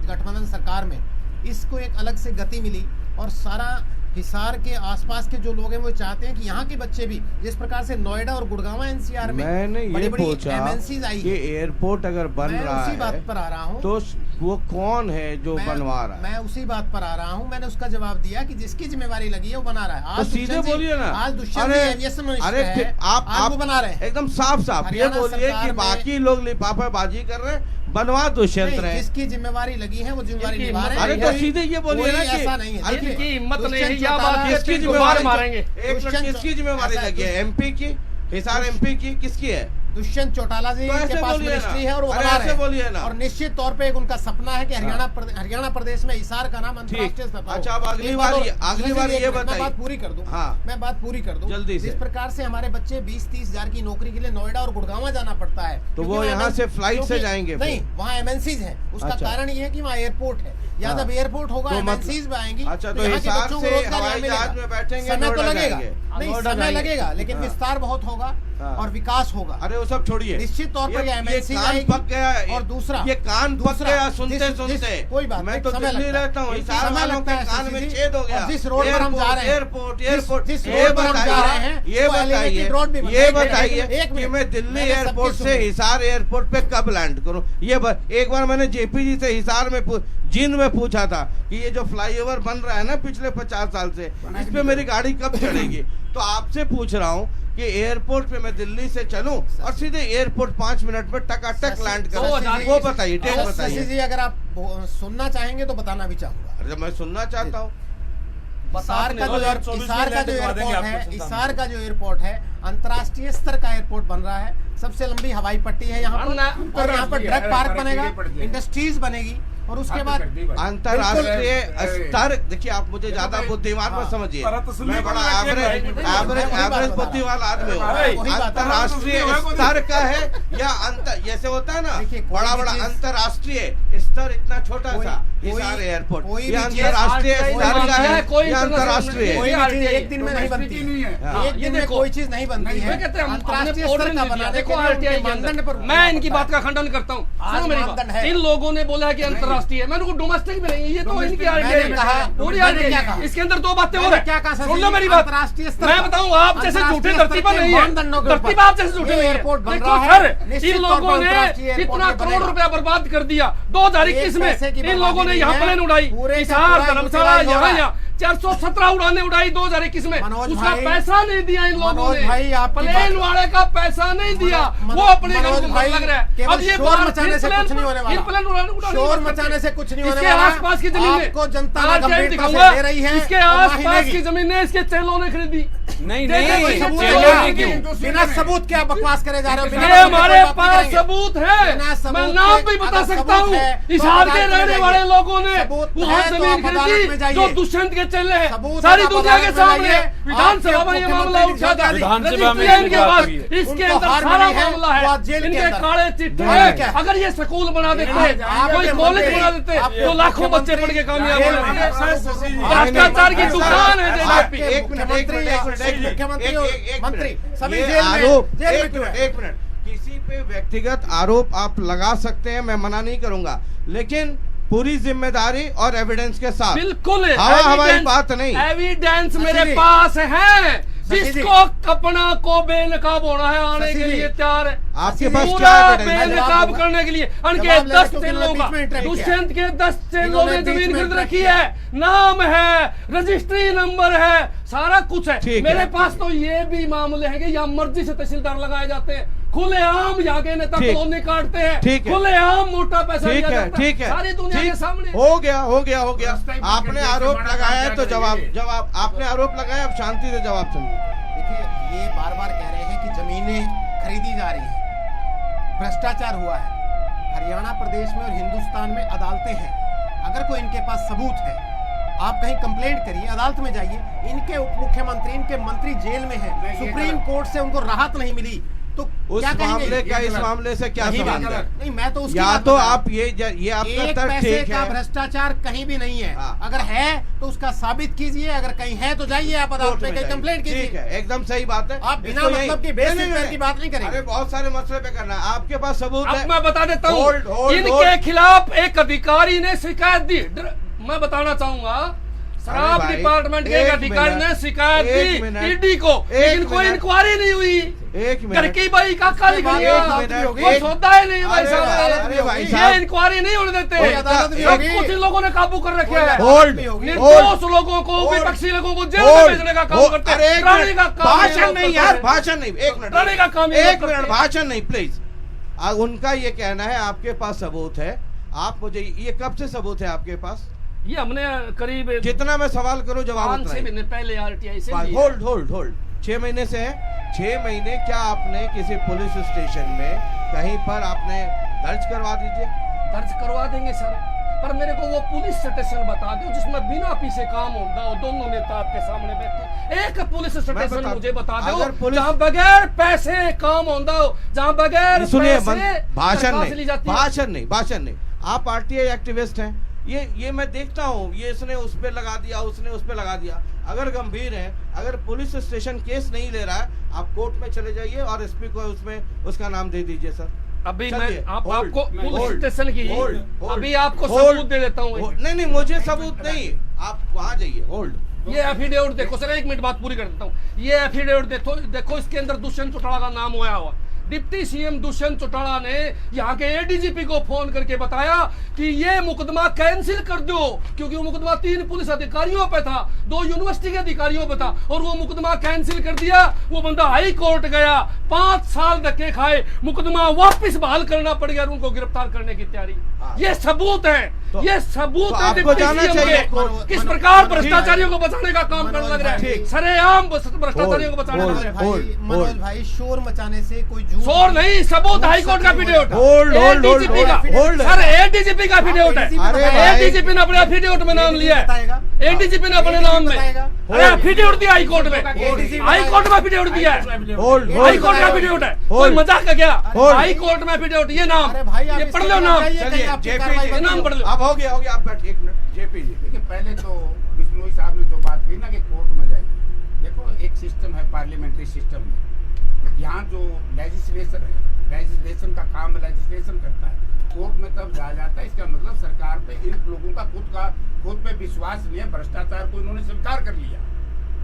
गठबंधन सरकार में, इसको एक अलग से गति मिली और सारा हिसार के आसपास के जो लोग हैं वो चाहते हैं कि यहाँ के बच्चे भी जिस प्रकार से नोएडा और गुड़गांव एनसीआर में मैंने ये पूछा एमएनसीज आई कि एयरपोर्ट अगर बन रहा उसी है बात पर आ रहा हूँ, तो वो कौन है जो बनवा रहा है? मैं उसी बात पर आ रहा हूँ। मैंने उसका जवाब दिया कि जिसकी जिम्मेवारी लगी है वो बना रहा है। तो सीधे बोलिए ना। आज दुष्यंत जी एविएशन मिनिस्टर अरे है, आप वो बना रहे हैं एकदम साफ साफ ये बोलिए कि बाकी लोग लिफाफेबाजी कर रहे हैं, बनवा दुष्यंत रहे। जिसकी जिम्मेवारी लगी है वो जिम्मेवारी निभा रहे हैं। अरे तो सीधे ये बोलिए ना कि ऐसा नहीं है, इनकी हिम्मत नहीं है, दुष्यंत या बात किसकी किसकी जिम्मेवारी मारेंगे। एक मिनट, किसकी जिम्मेवारी लगी है? एमपी की, हिसार एमपी की, किसकी है? दुष्यंत चौटाला जी तो के ऐसे पास बोलिए ना। मिनिस्ट्री है और वो अरे बना रहे ऐसे बोलिए हैं। ना। और निश्चित तौर पे एक उनका सपना है कि हरियाणा प्रदेश में हिसार का नाम अंतर्राष्ट्रीय स्तर पर हो। अच्छा, अब अगली बार ये बताइए। मैं बात पूरी कर दूं। हाँ। मैं बात पूरी कर दूं। जल्दी से। जिस प्रकार से हमारे बच्चे 20-30 हजार की नौकरी के लिए नोएडा और गुड़गांव जाना पड़ता है, तो वो यहाँ से फ्लाइट से जाएंगे? नहीं, वहाँ एमएनसीज है। उसका अच्छा। कारण ये है कि वहाँ एयरपोर्ट है। या जब एयरपोर्ट होगा एमएनसीज में आएंगी। अच्छा, तो हिसार से हवाई जहाज में बैठेंगे, समय तो नोएडा लगेगा, जाएंगे। नहीं समय लगेगा, लेकिन विस्तार बहुत होगा और विकास होगा। अरे वो सब छोड़िए, निश्चित तौर पर ये कान पक गया। और दूसरा ये कान पक गया सुनते सुनते। कोई बात मैं तो दिल्ली रहता हूँ, हिसार समय वालों लगता के है कान में शशि जी। छेद हो गया। और जिस रोड पर हम जा रहे हैं, एयरपोर्ट जिस ये रोड पर हम जा रहे हैं, ये वो elevated road भी बन ये रहा है। बताइए एक कि मिनट, मैं दिल्ली मैंने सबकी एयरपोर्ट से सुनी। हिसार एयरपोर्ट पे कब लैंड करूँ? एक बार मैंने जेपी जी से हिसार में जींद में पूछा था कि ये जो फ्लाईओवर बन रहा है ना पिछले 50 साल से, इस पे मेरी गाड़ी कब चढ़ेगी? तो आपसे पूछ रहा हूँ कि एयरपोर्ट पे मैं दिल्ली से चलूं और सीधे एयरपोर्ट 5 मिनट में टकाटक लैंड करूं? वो बताइए, डेट बताइए। शशि जी, अगर आप सुनना चाहेंगे तो बताना भी चाहूंगा। अरे मैं सुनना चाहता हूँ। हिसार का जो एयरपोर्ट है अंतर्राष्ट्रीय स्तर का एयरपोर्ट बन रहा है। सबसे लंबी हवाई पट्टी है यहाँ पर, और यहाँ पर ड्रग पार्क बनेगा, इंडस्ट्रीज बनेगी, और उसके बाद अंतरराष्ट्रीय स्तर। देखिए, आप मुझे ज्यादा बुद्धिमान मत समझिए, मैं बड़ा एवरेज बुद्धि वाला आदमी हूँ। अंतरराष्ट्रीय स्तर का है या जैसे होता है ना बड़ा अंतरराष्ट्रीय स्तर, इतना छोटा सा हिसार एयरपोर्ट, ये अंतरराष्ट्रीय स्तर का है या अंतरराष्ट्रीय? एक दिन में नहीं बनती है, एक दिन में कोई चीज नहीं बनती है। अंतरराष्ट्रीय स्तर का बनाने के लिए मानदंड पर मैं इनकी बात का खंडन करता हूँ। सुनो मेरी बात, इन लोगों ने बोला कि अंतरराष्ट्रीय है, मैंने को डोमेस्टिक में नहीं, ये तो इनकी आइडिया। इसके अंदर दो बातें हो रही है, सुन लो मेरी बात। मैं बताऊँ, आप जैसे झूठे धरती पर नहीं है, धरती पर आप जैसे झूठे नहीं है। देखो सर, इन लोगों ने इतना करोड़ रुपया बर्बाद कर दिया 2021 में। इन लोगों ने यहाँ प्लेन उड़ाई, हिसार, धर्मशाला, यहाँ 417 उड़ाने उड़ाई 2021 में। उसका पैसा नहीं दिया इन लोगों ने, प्लेन वाले का पैसा नहीं दिया, वो अपने लग रहा है। अब ये शोर मचाने से कुछ नहीं होने वाला, शोर मचाने से कुछ नहीं होने वाला। इसके आसपास की जमीन आपको जनता गंभीरता से दे रही है, इसके आसपास की जमीनें इसके चेलों ने खरीदी। नहीं बिना सबूत क्या बकवास करे जा रहे हो? ये हमारे पास सबूत है, मैं नाम भी बता सकता हूँ। हिसार के रहने वाले लोगों ने वहाँ जमीन खरीदी जो दुष्यंत के चेले हैं, सारी दुनिया के सामने। विधानसभा में ये मामला उठा था, इनके पास इसके अंदर सारा मामला है, इनके काले चिट्ठे हैं। अगर ये स्कूल बना देते, कोई कॉलेज बना देते, तो लाखों बच्चे पढ़ के कामयाब हो जाते। भ्रष्टाचार की दुकान है। मंत्री सभी एक मिनट, किसी पे व्यक्तिगत आरोप आप लगा सकते हैं, मैं मना नहीं करूंगा, लेकिन पूरी जिम्मेदारी और एविडेंस के साथ। बिल्कुल, हमारी बात नहीं, एविडेंस मेरे पास है। जिसको कपना को बेनकाब होना है आने के लिए तैयार है, आपके पास पूरा बेनकाब करने के लिए। उनके 10 चेलों का, दुष्यंत के 10 चेलों ने जमीन खरीद रखी है, नाम है, रजिस्ट्री नंबर है, सारा कुछ है। मेरे पास तो ये भी मामले हैं कि यहाँ मर्जी से तहसीलदार लगाए जाते हैं, खुलेआम यहाँ के नेता कॉलोनी काटते हैं, खुलेआम मोटा पैसा दिया जाता है, सारी दुनिया के सामने। हो गया। आपने आरोप लगाया है तो जवाब आपने आरोप लगाया, अब शांति से जवाब सुनिए। देखिए, ये बार बार कह रहे हैं कि जमीनें खरीदी जा रही हैं, भ्रष्टाचार हुआ है। हरियाणा प्रदेश में और हिंदुस्तान में अदालतें हैं, अगर कोई इनके पास सबूत है, आप कहीं कंप्लेंट करिए, अदालत में जाइए। इनके उप मुख्यमंत्री, इनके मंत्री जेल में हैं, सुप्रीम कोर्ट से उनको राहत नहीं मिली, तो उस क्या कहेंगे? मामले का ये इस गलत। मामले से क्या नहीं, संबंध है? नहीं, मैं तो उसकी या बात तो बता रहा आप ये आपका एक तर्क पैसे ठीक का है, भ्रष्टाचार कहीं भी नहीं है। हाँ। अगर है तो उसका साबित कीजिए, अगर कहीं है तो जाइए आप अदालत कोर्ट में में कहीं जाइए। कंप्लेंट ठीक कीजिए। है, एकदम सही बात है। आप बिना इसको मतलब यही- की बेसिक नहीं, पैर की बात नहीं करेंगे। अरे बहुत सारे मसले पे करना है, आपके पास सबूत है। अब मैं बता देता हूँ, Hold, hold, इनके hold। खिलाफ एक अधिकारी ने शिकायत दी। मैं बताना चाहूंगा, शराब भाई, डिपार्टमेंट के एक एक अधिकारी मिनट, ने शिकायत एक दी मिनट, ईडी को, लेकिन कोई मिनट। इंक्वायरी नहीं हुई। एक घर मिनट, की बाई काका लिख बाद लिया, एक मिनट, कोई एक- सौदा ही नहीं भाई अरे साहब। भाई ये साहब। इंक्वायरी नहीं होने देते, कोई अदालत भी सब होगी। कुछ इन लोगों ने काबू कर रखे है। होल्ड, निर्दोष लोगों को, विपक्षी लोगों को जेल में भेजने का काम करते अरे हैं। एक डराने मिनट, का काम ये भाषण लोग नहीं करते यार, हैं। भाषण नहीं, एक मिनट, डराने का काम ये लोग एक करते मिनट, हैं। भाषण नहीं प्लीज। उनका ये कहना है आपके पास सबूत है, आप मुझे ये कब से सबूत है आपके पास? ये हमने करीब जितना मैं सवाल करूं जवाब 5 उतना से ही। महीने पहले आरटीआई से लिया। होल्ड होल्ड होल्ड 6 महीने से है। 6 महीने क्या आपने किसी पुलिस स्टेशन में कहीं पर आपने दर्ज करवा दीजिए? दर्ज करवा देंगे सर, पर मेरे को वो पुलिस स्टेशन बता दो जिसमें बिना पीछे काम होता हो, दोनों नेता आपके सामने बैठे। एक पुलिस स्टेशन मुझे बता दो अगर पुलिस- जहां बगैर पैसे काम होता हो, जहां बगैर सुनिए, पैसे भाषण दरखास्त ली नहीं, जाती है। भाषण नहीं। आप आरटीआई एक्टिविस्ट हैं, ये मैं देखता हूँ, ये इसने उस पे लगा दिया, उसने उस पे लगा दिया। अगर गंभीर है, अगर पुलिस स्टेशन केस नहीं ले रहा है, आप कोर्ट में चले जाइए और एसपी को उसमें उसका नाम दे दीजिए सर। अभी चलिए, मैं आपको hold, पुलिस स्टेशन की hold, अभी आपको hold, सबूत दे देता हूँ। नहीं, मुझे सबूत नहीं, आप वहां जाइए। होल्ड। ये एफिडेविट देखो सर, 1 मिनट बात पूरी कर देता हूँ। ये एफिडेविट देखो इसके अंदर दुष्यंत चौटाला का नाम होया हुआ। डिप्टी सीएम दुष्यंत चौटाला ने यहाँ के एडीजीपी को फोन करके बताया कि ये मुकदमा कैंसिल कर दो, क्योंकि वो मुकदमा 3 पुलिस अधिकारियों पे था, 2 यूनिवर्सिटी के अधिकारियों पे था, और वो मुकदमा कैंसिल कर दिया। वो बंदा हाई कोर्ट गया, 5 साल धक्के खाए, मुकदमा वापस बहाल करना पड़ गया और उनको गिरफ्तार करने की तैयारी। ये सबूत है, ये सबूत है आपको डिप्टी जाना सीएम चाहिए के। कोर्ट। किस प्रकार भ्रष्टाचारियों को बचाने का काम करने लग रहा है, ठीक। सरेआम भ्रष्टाचारियों को बचाने लग रहा है। मनोज भाई शोर मचाने से कोई झूठ शोर नहीं, सबूत हाईकोर्ट का एफिडेविट, होल्ड, होल्ड, एडीजीपी का, होल्ड। सर एडीजीपी का एफिडेविट है। अरे भाई, एडीजीपी ने अपने एफिडेविट में नाम लिया है, एडीजीपी ने अपने नाम में अरे एफिडेविट दिया हाईकोर्ट में, हाईकोर्ट में एफिडेविट दिया है, होल्ड, हाईकोर्ट का एफिडेविट है। कोई मजाक का क्या, हाईकोर्ट में एफिडेविट, ये नाम, अरे भाई, आप ये पढ़ लो इसके नाम, बाद जाइए, कहीं आपकी कार्रवाई ये नाम पढ़ लो। अब हो गया, आप बैठिए 1 मिनट। जेपी जी, देखिए, पहले तो बिश्नोई साहब ने जो बात की ना कि कोर्ट में जाइए, देखो एक सिस्टम है पार्लियामेंट्री सिस्टम में, यहाँ जो लेजिस्लेशन है, लेजिस्लेशन का काम लेजिस्लेशन करता है, कोर्ट में तब जाया जाता है। इसका मतलब सरकार पे इन लोगों का खुद पे विश्वास नहीं है, भ्रष्टाचार को इन्होंने स्वीकार कर लिया,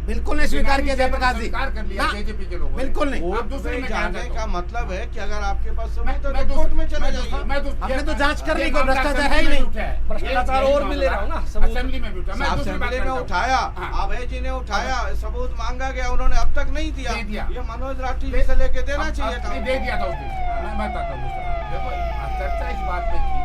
बिल्कुल नहीं स्वीकार किया जयप्रकाश जी, स्वीकार कर लिया ना, जेजेपी के लोगों ने। बिल्कुल नहीं। अब दूसरे में क्या जाने जाता का हूं? मतलब है कि अगर आपके पास सबूत है मैं तो कोर्ट में चले जाइए। हमने तो जांच कर ली, ये कोई मामला भ्रष्टाचार असेंबली है ही में नहीं। उठा है। भ्रष्टाचार ये और भी ले रहा हूं ना, सबूत। असेंबली में भी उठा। मैं दूसरी बात असेंबली करता में हूं। उठाया, हाँ। अभय जी ने उठाया, सबूत मांगा गया, उन्होंने अब तक नहीं दिया। दे दिया। ये मनोज राठी जी से लेके देना चाहिए था। नहीं, दे दिया था उस दिन। मैं बताता हूँ दूसरा। देखो, चर्चा इस बात पे थी,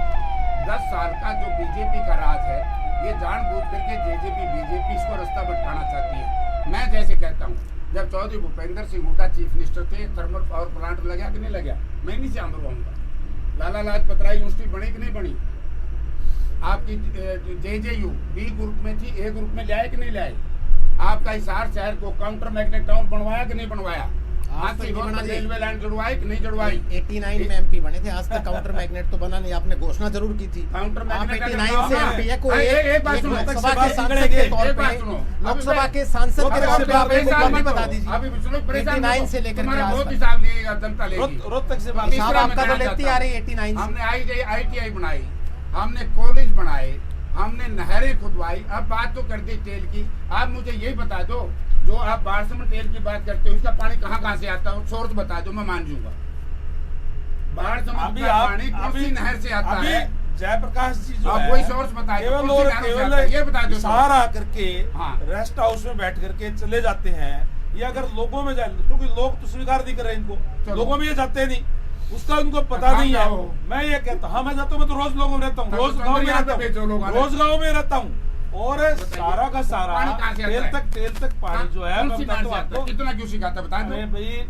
10 साल का जो बीजेपी का राज है, ये जानबूझ करके जेजेपी बीजेपी इसको रास्ता भटकाना चाहती है। मैं जैसे कहता हूँ, जब चौधरी भूपेंद्र सिंह हुड्डा चीफ मिनिस्टर थे, थर्मल पावर प्लांट लगा कि नहीं लगा, मैं इन्हीं से आंदोलन लाला लाजपत राय यूनिवर्सिटी बनी कि नहीं बनी, आपकी जेजेयू बी ग्रुप में थी, ए ग्रुप में लाए कि नहीं लाए, आपका हिसार शहर को काउंटर मैग्नेट टाउन बनवाया कि नहीं बनवाया, आज तक की नहीं बना जी। रेलवे लाइन जुड़वाई कि नहीं जुड़वाई, 89 में एमपी बने थे, आज तक काउंटर मैग्नेट तो बना नहीं, आपने घोषणा जरूर की थी। काउंटर आप मैग्नेट 89 से एमपी है, कोई एक बात एक सुनो, लोकसभा के एक सांसद के तौर एक बात पे, सुनो, लोकसभा के सांसद के तौर पे आप एक उपलब्धि बता दीजिए। अभी सुनो, परेशान 89 मत से हो। लेकर तुम्हारा के आज बहुत तक। हिसाब लिएगा, जनता लेगी। रोहतक से बात साहब आपका तो लेती आ रही है 89 से। हमने ITI बनाई, हमने कॉलेज बनाए, हमने नहरें खुदवाई। अब बात तो कर दी तेल की, आप मुझे यही बता दो, जो आप बाढ़ तेल की बात करते हो, इसका पानी कहाँ से आता है, सोर्स बता दो, मैं मान जाऊंगा। बाढ़ अभी का आप पानी कुर्सी नहर से आता अभी है। जयप्रकाश जी जो आप है, वही सोर्स बताइए, केवल कुर्सी और नहर से आता है, ये बता केवल दो। सहारा करके हाँ। रेस्ट हाउस में बैठ करके चले जाते हैं। ये अगर लोगों में जाए, क्योंकि लोग तो स्वीकार नहीं कर रहे इनको, चलो। लोगों में ये जाते नहीं, उसका उनको पता हाँ, नहीं जाओ। है। मैं ये कहता हूँ, हाँ मैं जाता हूँ, मैं तो रोज लोगों में रहता हूँ, रोज तो गाँव में यहाँ पे रहता भेजो लोग हूँ, आने। रोज गाँव में रहता हूँ, और बताइए। सारा का सारा पानी कहाँ से आता है? तेल तक पानी जो है, मैं कुर्सी बताता नहर हूँ से आता है, आपको। कितना क्यों सिखाता बता अरे दो। भाई,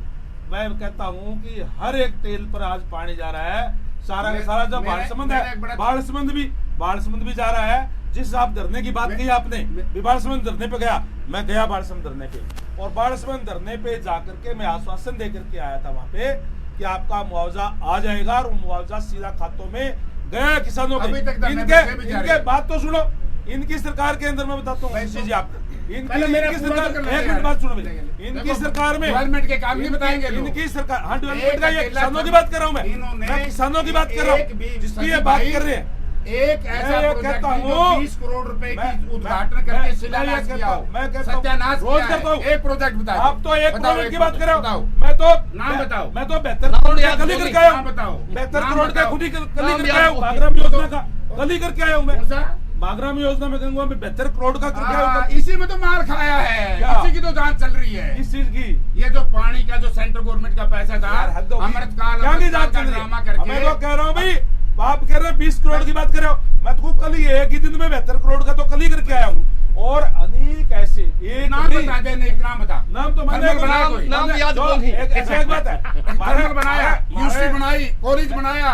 मैं कहता हूँ कि हर एक तेल पर आज पानी जा रहा है, सारा का सारा जो मेरा- बाढ़ संबंध मेरा है, एक बड़ा- बाढ़ संबंध भी जा रहा है, जिस आप धरने की बात कही आपने, बाड़समंद धरने पे गया, मैं गया बाड़समंद धरने पे, और बाड़समंद धरने पे जाकर के मैं आश्वासन देकर के आया था वहां पे कि आपका मुआवजा आ जाएगा, और मुआवजा सीधा खातों में गया किसानों के। इनके बात तो सुनो, इनकी सरकार के अंदर मैं बताता हूँ जी आप, इनकी सरकार, एक मिनट बात सुनो मेरी, इनकी सरकार में डेवलपमेंट के काम नहीं बताएंगे, इनकी सरकार, हाँ डेवलपमेंट का, ये किसानों की बात कर रहा हूँ मैं किसानों की बात कर रहा हूँ जिसकी ये बात कर रहे हैं। एक ऐसा प्रोजेक्ट जो 20 करोड़ रुपए की उद्घाटन करके शिलान्यास किया हो, मैं सत्यानाश रोज किया करता हूँ, एक प्रोजेक्ट बताओ। आप तो एक प्रोजेक्ट की बात कर रहे हो, बताओ, मैं तो नाम बताओ, मैं तो 72 करोड़ का कली करके आया हूँ, बताओ 72 करोड़ का खुद ही कली करके आया हूँ, बागराम योजना का कली करके आया हूँ मैं, बागराम योजना में गंगवा में 72 करोड़ का करके आया हूँ। इसी में तो मार खाया है, इसी की तो जांच चल रही है, इस चीज की। ये जो पानी का जो सेंट्रल गवर्नमेंट का पैसा था, अमृतकाल क्या की जांच चल रही है? मैं तो कह रहा हूँ भाई, आप कह रहे हो 20 करोड़ की बात कर रहे हो, मैं तो कल ही एक ही दिन में 72 करोड़ का तो कल ही करके आया हूँ, और अनेक ऐसे एक नाम बता दे, नहीं नाम बता, नाम तो मैंने नाम याद कौन है? एक बात है, थर्मल बनाया, यूनिवर्सिटी बनाई, कॉलेज बनाया,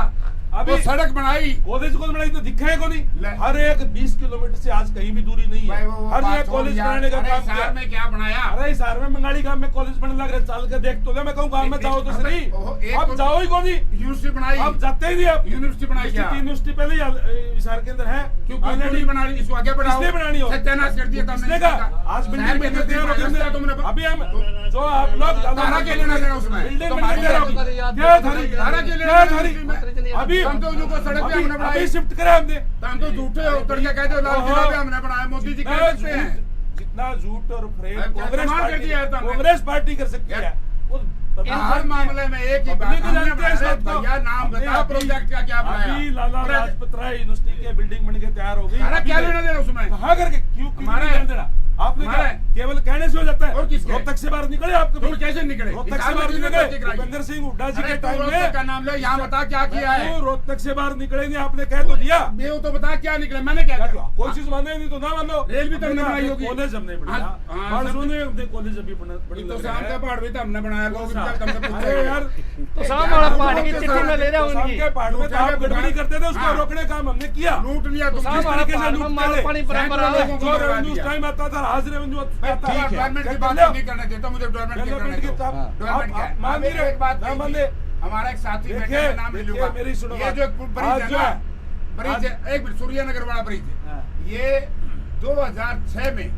अभी सड़क बनाई, कॉलेज को बनाई तो दिखा है को नहीं, हर एक 20 किलोमीटर से आज कहीं भी दूरी नहीं है, हर जगह कॉलेज बनाने का काम किया। में क्या बनाया? अरे इस में मंगाड़ी गांव में कॉलेज बनने लग रहा है, चल के देख तो ले, मैं कहूँ गांव में जाओ तो सही, अब जाओ ही को नहीं, यूनिवर्सिटी बनाई, अब जाते ही नहीं, अब यूनिवर्सिटी बनाई, यूनिवर्सिटी पहले शहर के अंदर है, क्यों ऑलरेडी बना रही, इसको आगे बढ़ाओ, किसने बनानी हो, सत्यानाश कर दिया किसने का? आज बिल्डिंग बनने तैयार हो गए, अभी हम जो आप लोग तारा के लेना देना उसमें, बिल्डिंग बनने तैयार हो गई, क्या थारी, तारा के क्या थारी, लेना, अभी हम तो उनको सड़क पे हमने बनाई, अभी शिफ्ट करा हमने, हम तो झूठे हो करके कहते हो लाल किला पे हमने बनाया, मोदी जी कह सकते हैं, जितना झूठ और फ्रेड कांग्रेस पार्टी कर सकती है, हर मामले में एक ही बात, भैया नाम बता प्रोजेक्ट का क्या बनाया? अभी लाला लाजपत राय यूनिवर्सिटी के बिल्डिंग बन के तैयार हो गई, क्या लेना देना उसमें, कहाँ करके क्यों लेना देना? आपने केवल कहने से हो जाता है, और किसके? रोहतक से बाहर निकले आप कभी? कैसे निकले? रोहतक से बाहर निकले, भूपेंद्र सिंह हुड्डा जी के टाइम में का नाम ले, यहाँ बता क्या किया है? रोहतक से बाहर निकले नहीं, आपने कह तो दिया, ये तो बता क्या निकला, मैंने क्या किया? कोई चीज माने नहीं तो ना मान लो, रेल भी तो हमने बनाई होगी, कॉलेज हमने बनाया, कॉलेज अभी तो शाम का पहाड़ भी तो हमने बनाया, लोग यार तो शाम वाला पहाड़ की चिट्ठी में ले रहा हूँ उनकी, पहाड़ में तो आप गड़बड़ी करते थे, उसको रोकने का काम हमने किया, लूट लिया, तो शाम वाला पहाड़ में माल पानी बराबर आ रहा है, जो रेवेन्यू टाइम आता था, आज रेवेन्यू डेवलपमेंट की बात नहीं करने देता, मुझे डेवलपमेंट की करने दो, मान लीजिए एक बात, हमारा एक साथी बैठे, नाम ले लूंगा, ये जो ब्रिज है ना, ब्रिज एक मिनट, सूर्यनगर वाला ब्रिज है, ये 2006 में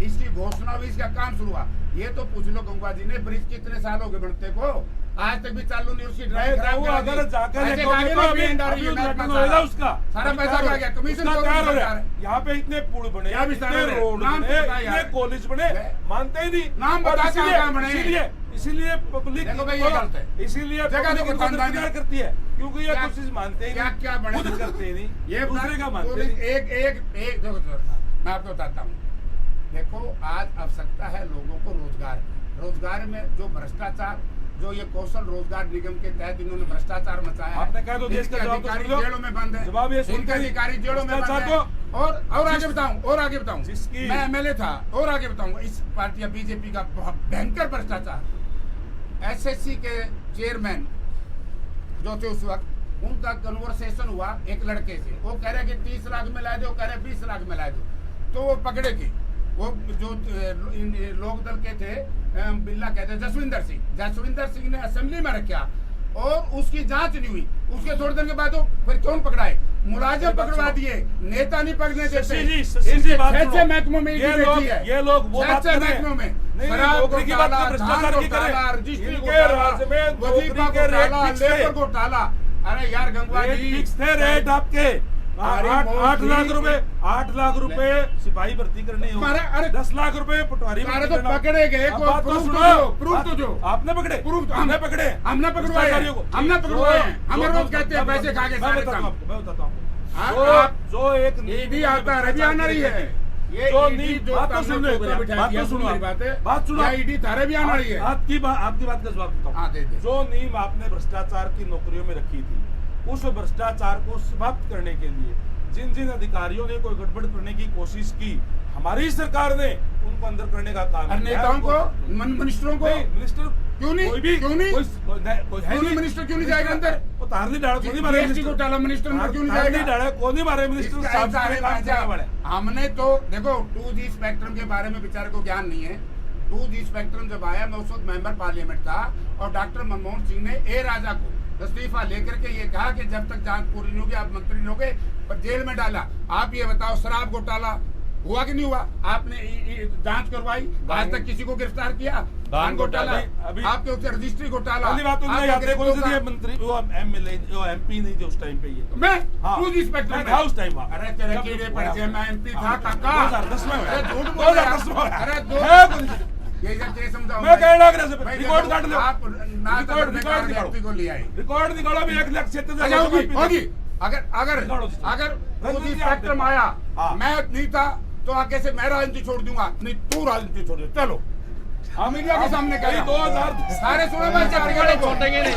इसकी घोषणा हुई, इसका काम शुरू हुआ, ये तो पूछ लो गंगा जी ने, ब्रिज कितने साल हो गए बनते को, आज तक भी चालू नहीं, उसकी ड्राइव अगर जाकर उसका सारा पैसा आ गया, कमीशन यहाँ पे इतने पुल बने, इतने रोड बने, इतने कॉलेज बने, मानते ही नहीं, नाम बता कहाँ बने, इसीलिए पब्लिक इसीलिए जगह करती है, क्योंकि ये कुछ चीज मानते ही क्या बने, खुद करते ही नहीं, ये दूसरे का मानते नहीं। एक मैं आपको बताता हूँ, देखो आज आवश्यकता है लोगों को रोजगार की, रोजगार में जो भ्रष्टाचार, जो ये कौशल रोजगार निगम के तहत इन्होंने भ्रष्टाचार मचाया, आपने कहा तो देश का अधिकारी जेलों में बंद है, जवाब ये इनके अधिकारी जेलों में बंद है, और आगे बताऊं, मैं एमएलए था, और आगे बताऊंगा, इस पार्टी बीजेपी का बहुत भयंकर भ्रष्टाचार, एसएससी के चेयरमैन जो थे उस वक्त, उनका कन्वर्सेशन हुआ एक लड़के से, वो कह रहे कि 30 लाख में ला दो, कह रहे 20 लाख में ला दो, तो वो पकड़े गए, वो जो लोक दल के थे, बिल्ला कहते जसविंदर सिंह ने असेंबली में रखा, और उसकी जांच नहीं हुई, उसके थोड़े दिन के बाद फिर कौन पकड़ाए, मुलाजिम पकड़वा दिए, नेता नहीं पकड़ने देते, महकमों में ये लोग वो बात कर रहे हैं, नौकरी की बात कर, भ्रष्टाचार की करें, इनके राज्य में नौकरी के रेट घोटाला, अरे यार गंगवा जी फिक्स थे रेट आपके, 8 लाख रुपए सिपाही भर्ती करनी हो, अरे 10 लाख रुपए पटवारी तो पकड़े गए, प्रूफ तो जो आपने पकड़े, प्रूफ हमने पकड़े, हमने पकड़वाए, हम रोज कहते हैं पैसे खा के, मैं बताता हूँ, जो एक ईडी आता है, रवि आना रही है, ये बात तो सुनो, बात सुनो, ईडी थारे भी आना रही है, आपकी बात का जवाब देता हूँ, जो नींव आपने भ्रष्टाचार की नौकरियों में रखी थी, उस भ्रष्टाचार को समाप्त करने के लिए जिन जिन अधिकारियों ने कोई गड़बड़ करने की कोशिश की, हमारी सरकार ने उनको अंदर करने का काम, नेताओं को, मिनिस्टरों को, मिनिस्टर क्यों नहीं? कोई भी क्यों नहीं? कोई है क्यों नहीं मिनिस्टर क्यों नहीं जाएगा अंदर? वो तार नहीं डाला, कौन नहीं मारे जीएसटी घोटाला मिनिस्टर अंदर क्यों नहीं जाएगा? डाला, कौन नहीं मारे मिनिस्टर इसका साहब ऐसा है के काम भाईजान, करने वाले। हमने तो देखो 2G स्पेक्ट्रम के बारे में बेचारे को ज्ञान नहीं है। 2G स्पेक्ट्रम जब आया, मैं उस वक्त मेंबर पार्लियामेंट था और डॉक्टर मनमोहन सिंह ने ए राजा को इस्तीफा लेकर के ये कहा कि जब तक जांच पूरी नहीं होगी आप मंत्री नहीं होगे, पर जेल में डाला। आप ये बताओ शराब घोटाला हुआ कि नहीं हुआ? आपने जांच करवाई, आज तक किसी को गिरफ्तार किया? धान घोटाला, आपके ऊपर रजिस्ट्री घोटाला, पहली बात तो नहीं याद है, कौन से थे मंत्री, वो एमएलए, वो एमपी नहीं थे उस टाइम पे। ये मैं हाँ, 2G स्पेक्ट्रम मैं था उस टाइम। अरे तेरे कीड़े पड़ गए, मैं एमपी था काका। 2010 में अरे झूठ बोल 2010 में अरे ये समझाओ, मैं कह रहा हूं रिकॉर्ड काट लो, आप ना रिकॉर्ड एमपी को ले आए, रिकॉर्ड निकालो। मैं 1,76,000 होगी। अगर 2G स्पेक्ट्रम आया, मैं नहीं था तो आगे से मैं राजनीति छोड़ दूंगा, नहीं तू राजनीति छोड़ दे। चलो हम मीडिया के सामने कह रहे हैं 2000 सारे सुनो, मैं छोड़ेंगे नहीं,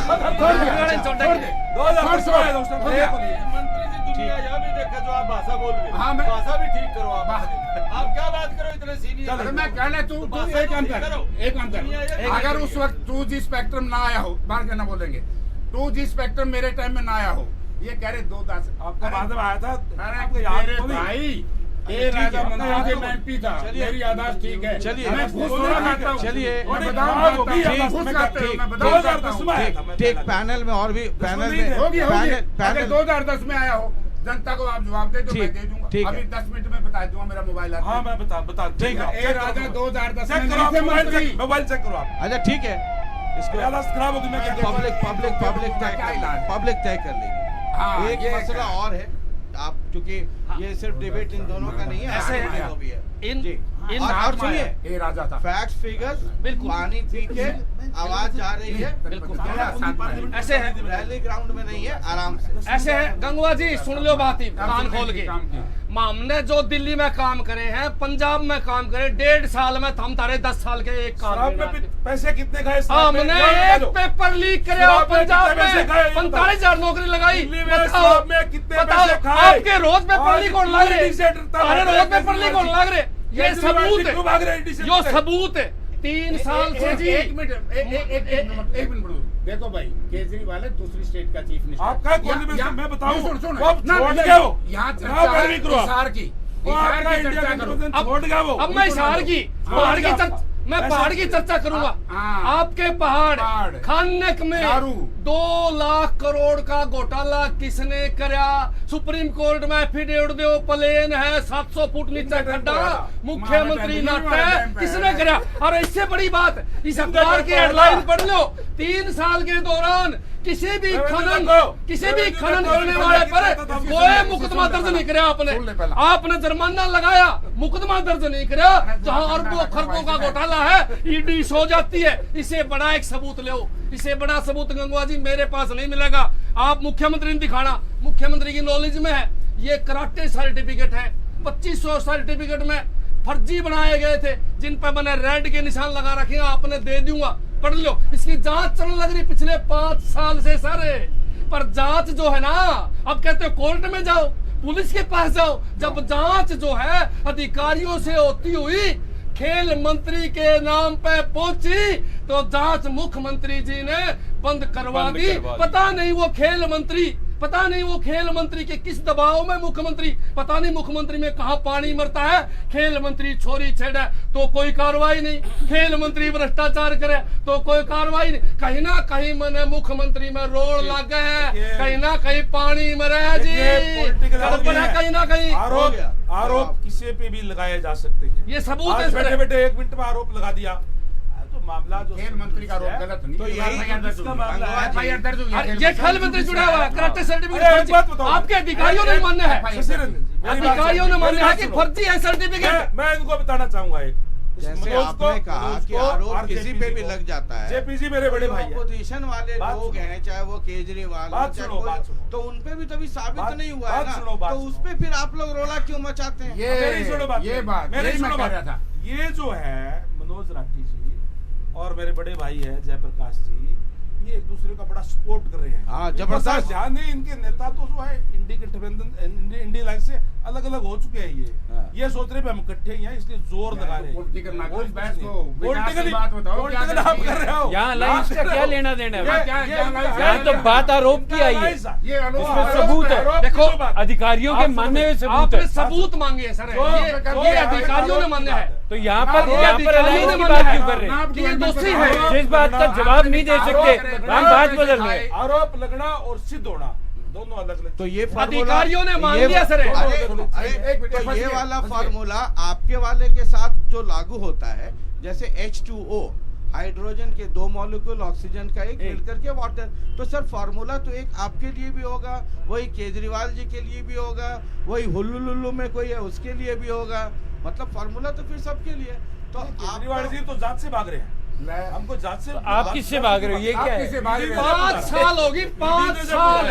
मंत्री जी दुनिया यहाँ भी देखा जो आप भाषा बोल रहे हो। हाँ, मैं भाषा भी ठीक करो आप क्या बात करो इतने सीनियर। अरे मैं कहना तू एक काम कर, अगर उस वक्त 2G स्पेक्ट्रम ना आया हो, बाहर कहना बोलेंगे 2G स्पेक्ट्रम मेरे टाइम में ना आया हो, ये कह रहे 2-10 आपका बाद में आया था। अरे आपको याद मेरे नहीं? भाई ए राजा मनमोहन सिंह एमपी था, मेरी याददाश्त ठीक है। चलिए, मैं घूस थोड़ा खाता हूँ, चलिए, मैं बादाम खाता हूँ, घूस खाता हूँ, मैं बादाम खाता हूँ। ठीक, पैनल में और भी पैनल में होगी अगर पैनल 2010 में आया हो, जनता को आप जवाब दे दो, मैं दे दूंगा। ठीक है। अभी 10 मिनट में बता दूंगा, मेरा मोबाइल आता है। हाँ मैं बता ठीक है। ए राजा 2010 चेक में करो, नहीं थे मंत्री। मोबाइल चेक करो आप। अच्छा ठीक है, इसको हालत खराब होगी। मैं पब्लिक तय कर लेगी। हाँ, एक ये मसला और है, आप चूंकि ये सिर्फ डिबेट इन दोनों का नहीं है, ऐसे आगे है। को भी है। इन जी। इन और सुनिए, ए राजा था। फैक्ट्स फिगर्स, बिल्कुल। पानी पी के आवाज जा रही है, बिल्कुल ऐसे है, रैली ग्राउंड में नहीं है, आराम से। ऐसे है। गंगवा जी सुन लो बात ही कान खोल के। हमने जो दिल्ली में काम करे हैं, पंजाब में काम करे, 1.5 साल में हम तारे 10 साल के एक काम पैसे कितने खाए? हमने एक पेपर लीक करे पंजाब में 45,000 नौकरी लगाई। बताओ आपके रोज पेपर लीक होने लग रहे, सारे रोज पेपर लीक होने लग रहे। ये सबूत है, यो सबूत है। 3 साल से जी। एक मिनट देखो भाई, केजरीवाल है दूसरी स्टेट का चीफ मिनिस्टर। आपका कौन मैं बताऊं? सुन यहाँ छोड़ गया वो। अब मैं इशार की पहाड़ की चर्चा करूंगा। आपके पहाड़ खानक में 2 लाख करोड़ का घोटाला किसने करा? सुप्रीम कोर्ट में एफिडेविट दो, प्लेन है 700 फुट नीचे खड्डा, मुख्यमंत्री नट है, किसने करा? और इससे बड़ी बात, इस अखबार की हेडलाइन पढ़ लो, 3 साल के दौरान किसी भी खनन करने वाले पर कोई मुकदमा दर्ज नहीं कराया। आपने जुर्माना लगाया, मुकदमा दर्ज नहीं कराया। जहां अरबों खरबों का घोटाला है, ईडी सो जाती है। इसे बड़ा एक सबूत ले, इसे बड़ा सबूत गंगवा जी मेरे पास नहीं मिलेगा। आप मुख्यमंत्री ने दिखाना, मुख्यमंत्री की नॉलेज में है। ये कराटे सर्टिफिकेट है, 2500 सर्टिफिकेट में फर्जी बनाए गए थे, जिन पर मैंने रेड के निशान लगा रखे, आपने दे दूंगा, पढ़ लो। इसकी जांच चलने लग रही पिछले 5 साल से सारे। पर जांच जो है ना, अब कहते हो कोर्ट में जाओ, पुलिस के पास जाओ। जब जांच जो है अधिकारियों से होती हुई खेल मंत्री के नाम पे पहुंची, तो जांच मुख्यमंत्री जी ने बंद करवा दी। पता नहीं वो खेल मंत्री के किस दबाव में मुख्यमंत्री, पता नहीं मुख्यमंत्री में कहा पानी मरता है। खेल मंत्री छोरी छेड़े तो कोई कार्रवाई नहीं, खेल मंत्री भ्रष्टाचार करे तो कोई कार्रवाई नहीं। कहीं ना कहीं मैंने मुख्यमंत्री में रोड लग गए हैं, कहीं ना कहीं पानी मरे जी, कहीं ना कहीं। आरोप किसी पे भी लगाए जा सकते हैं, ये सबूत है। बैठे 1 मिनट में आरोप लगा दिया, मामला जो खेल मंत्री का आरोप गलत नहीं, तो यही मामला है। ये खेल मंत्री जुड़ा हुआ है, कराटे सर्टिफिकेट आपके अधिकारियों ने मान्य है, अधिकारियों ने मान्य है कि फर्जी है सर्टिफिकेट। मैं इनको बताना चाहूंगा, एक जैसे आपने कहा कि आरोप किसी पे भी लग जाता है, जेपीसी मेरे बड़े भाई अपोजिशन वाले लोग हैं, चाहे वो केजरीवाल तो उनपे भी तभी साबित नहीं हुआ है ना, तो उसपे फिर आप लोग रोला क्यों मचाते हैं? ये बात ये जो है मनोज राठी जी और मेरे बड़े भाई है जयप्रकाश जी, ये एक दूसरे का बड़ा सपोर्ट कर रहे हैं। हाँ, जबरदस्त। ध्यान नहीं, इनके नेता तो जो है इंडी लाइन से अलग अलग हो चुके हैं ये सोच रहे हम इकट्ठे ही हैं इसलिए जोर लगा रहे हैं। पॉलिटिकल आप कर रहे हो यहाँ अलायंस का क्या लेना देना है? क्या यहाँ तो बात आरोप की आई है, इसमें सबूत है। देखो अधिकारियों के मानने में सबूत आपने है। सबूत मांगे हैं सर, ये अधिकारियों ने मान्य है। तो यहाँ पर अलायंस की बात क्यों कर रहे हैं? कि ये दोषी है। जिस बात का जवाब नहीं दे सकते हम बात बदल रहे हैं। आरोप लगना और सिद्ध होना दोनों अलग अलग। तो ये अधिकारियों ने मान लिया सर। तो ये वाला फार्मूला आपके वाले के साथ जो लागू होता है, जैसे H2O हाइड्रोजन के 2 मॉलिक्यूल ऑक्सीजन का एक मिलकर के वाटर, तो सर फार्मूला तो एक आपके लिए भी होगा, वही केजरीवाल जी के लिए भी होगा, वही हुल्लुल्लू में कोई है उसके लिए भी होगा, मतलब फार्मूला तो फिर सबके लिए। तो केजरीवाल जी तो जांच से भाग रहे हैं, हमको जांच से। आप किससे भाग रहे हो? ये क्या है? 5 साल होगी, 5 साल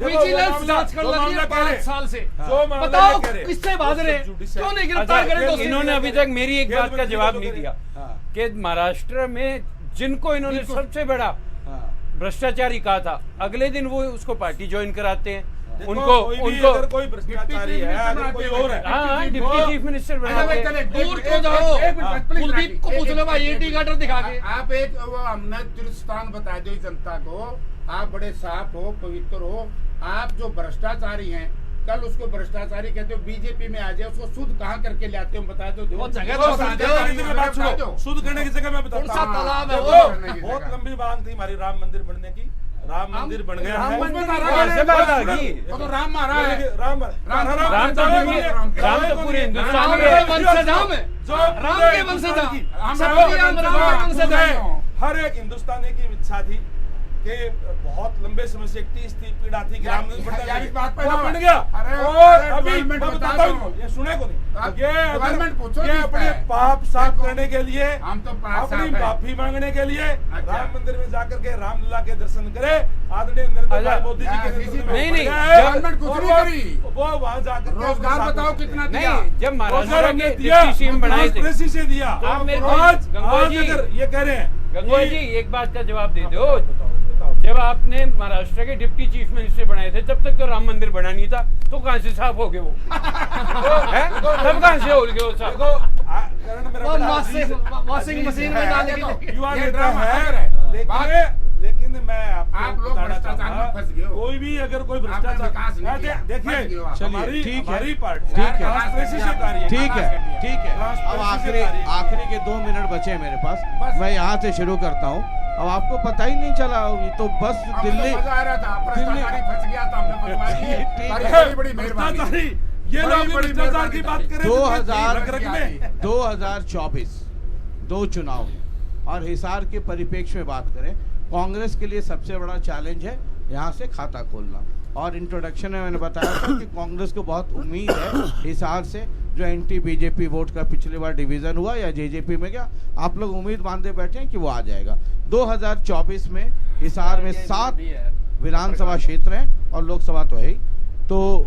विजिलेंस जांच कर लगी है 5 साल से। बताओ किससे भाग रहे हैं, क्यों नहीं गिरफ्तार करें? इन्होंने अभी तक मेरी एक बात का जवाब नहीं दिया कि महाराष्ट्र में जिनको इन्होंने सबसे बड़ा भ्रष्टाचारी कहा था, अगले दिन वो उसको पार्टी ज्वाइन कराते हैं। उनको अगर कोई भ्रष्टाचारी है, अगर कोई और है, हाँ डिप्टी चीफ मिनिस्टर बनाते। दूर तो जाओ, कुलदीप को पूछ लो भाई एटी गार्डर दिखा के। आप एक हमने तीर्थस्थान बता दो जनता को, आप बड़े साफ हो, पवित्र हो। आप जो भ्रष्टाचारी हैं, कल उसको भ्रष्टाचारी कहते हो, बीजेपी में आ जाए, उसको शुद्ध कहाँ करके ले आते हो बता दो। शुद्ध करने की जगह मैं बताता हूँ, तालाब है वो। बहुत लंबी मांग थी हमारी राम मंदिर बनने की, राम मंदिर बन गया है। राम तो पूरे हिंदुस्तान के वंशज हम हैं, राम के वंशज हम। हर एक हिंदुस्तानी की इच्छा थी कि बहुत लंबे समय से एक पीड़ा थी कि राम मंदिर बन गया। और अभी मैं बताता हूँ, ये सुने को नहीं, ये अपने पाप साफ करने के लिए, हम तो अपनी माफी मांगने के लिए राम मंदिर में जाकर के रामलीला के दर्शन करे। आदरणीय नरेंद्र भाई मोदी जी के नेतृत्व में नहीं गवर्नमेंट कुछ नहीं करी, वो वहाँ जाकर रोजगार बताओ कितना दिया। नहीं, जब महाराष्ट्र के डिप्टी सीएम बनाए थे से दिया। आप मेरे को आज अगर ये कह रहे हैं, गंगवा जी एक बात का जवाब दे दो, जब आपने महाराष्ट्र के डिप्टी चीफ मिनिस्टर बनाए थे तब तक तो राम मंदिर बना नहीं था, तो कहां से साफ हो गए वो? तब कहां से हो गए वो साफ? वॉशिंग मशीन में डालने के लिए युवा नेता है, लेकिन मैं आप लोग भ्रष्टाचार में फंस गए हो। कोई भी अगर कोई भ्रष्टाचार, देखिए चलिए ठीक है, हमारी पार्टी ठीक है, ठीक ठीक है। अब आखिरी के 2 मिनट बचे हैं मेरे पास, मैं यहाँ से शुरू करता हूँ। अब आपको पता ही नहीं चला, तो बस दिल्ली मजा आ रहा था, भ्रष्टाचारी फंस गया था, हमने बड़ी बड़ी मेहरबानी। ये लोग भ्रष्टाचार की बात कर रहे हैं। 2024 2 चुनाव और हिसार के परिप्रेक्ष्य में बात करें, कांग्रेस के लिए सबसे बड़ा चैलेंज है यहाँ से खाता खोलना। और इंट्रोडक्शन में मैंने बताया था कि कांग्रेस को बहुत उम्मीद है हिसार से, जो एंटी बीजेपी वोट का पिछली बार डिवीजन हुआ या जेजेपी में गया, आप लोग उम्मीद बांधे बैठे हैं कि वो आ जाएगा। 2024 में हिसार में 7 विधानसभा क्षेत्र हैं और लोकसभा तो है ही, तो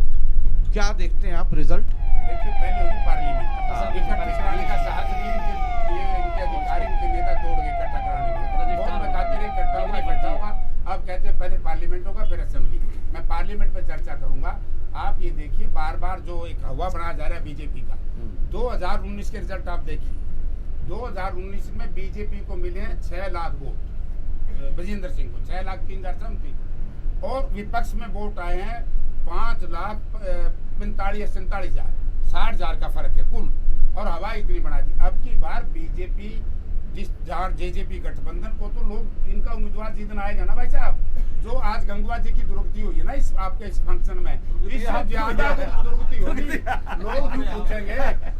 क्या देखते हैं आप रिजल्ट? देखिए पहले होगी पार्लियामेंट, इकट्ठा कराने का साहस नहीं, इनके अधिकारी इनके नेता तोड़ के इकट्ठा कराने में बहुत बताते रहे इकट्ठा होगा। अब कहते हैं पहले पार्लियामेंट होगा फिर असेंबली। मैं पार्लियामेंट पे चर्चा करूंगा। आप ये देखिए बार बार जो एक हवा बनाया जा रहा है बीजेपी का, 2019 के रिजल्ट आप देखिए। 2019 में बीजेपी को मिले हैं 6 लाख वोट, बजिंदर सिंह को 6,03,000 समथिंग, और विपक्ष में वोट आए हैं 5,45,47,000, 60,000 का फर्क है कुल, और हवा इतनी बना दी। अब की बार बीजेपी जहाँ जेजेपी गठबंधन को तो लोग इनका उम्मीदवार जीतना आएगा ना भाई साहब। जो आज गंगवा जी की दुर्गति हुई है ना इस आपके इस फंक्शन में, इससे ज्यादा दुर्गति होगी। लोग पूछेंगे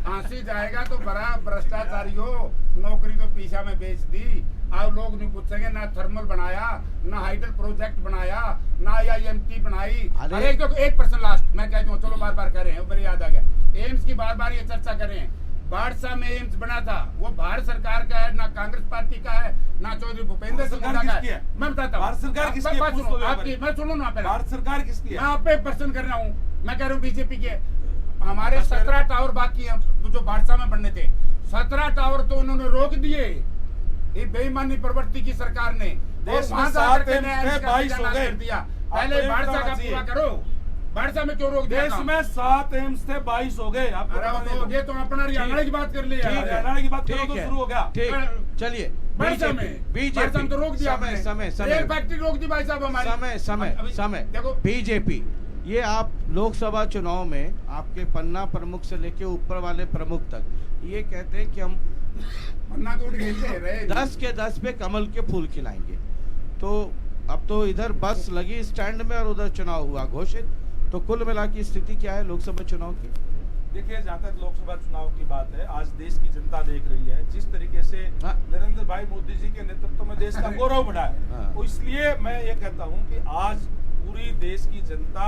फांसी जाएगा तो बड़ा भ्रष्टाचारी हो, नौकरी तो पीछा में बेच दी। अब लोग नहीं पूछेंगे ना थर्मल बनाया, ना हाइडल प्रोजेक्ट बनाया, ना IMT बनाई। अरे एक पर्सन लास्ट मैं कहती हूँ, चलो बार बार कह रहे हैं, मेरे याद आ गया। एम्स की बार बार ये चर्चा कर रहे हैं। बाड़सा में एम्स बना था, वो भारत सरकार का है, ना कांग्रेस पार्टी का है, ना चौधरी भूपेंद्र सिंह का है। मैं बताता हूँ, भारत सरकार किसकी है? मैं सुनो ना, पहले भारत सरकार किसकी है? मैं आप पे प्रश्न कर रहा हूँ। मैं कह रहा हूँ बीजेपी के हमारे 17 टावर बाकी हैं जो बाड़सा में बनने थे। 17 टावर तो उन्होंने रोक दिए, ये बेईमानी प्रवृत्ति की सरकार ने। देश में 7 एम्स 22 हो गए। पहले बाड़सा का पूरा करो, बारिशा में क्यों रोक दिया देश काम? में 7 एम्स थे, 22 हो गए। आपको अरे पता नहीं तो ये तो अपना हरियाणा की बात कर ली ठीक है। हरियाणा की बात करो ठीक तो है, शुरू हो गया। ठीक, चलिए बारिशा में बारिशा में तो रोक दिया आपने। रेल फैक्ट्री रोक दी भाई साहब हमारी। समय देखो बीजेपी, ये आप लोकसभा चुनाव में आपके पन्ना प्रमुख से लेके ऊपर वाले प्रमुख तक ये कहते हैं कि हम पन्ना तो खेलते रहे 10 के 10 पे कमल के फूल खिलाएंगे। तो अब तो इधर बस लगी स्टैंड में और उधर चुनाव हुआ घोषित। तो कुल मिला की स्थिति क्या है लोकसभा चुनाव की? देखिए, जहाँ तक लोकसभा चुनाव की बात है, आज देश की जनता देख रही है जिस तरीके से नरेंद्र भाई मोदी जी के नेतृत्व में देश का गौरव बढ़ा है। तो इसलिए मैं ये कहता हूँ कि आज पूरी देश की जनता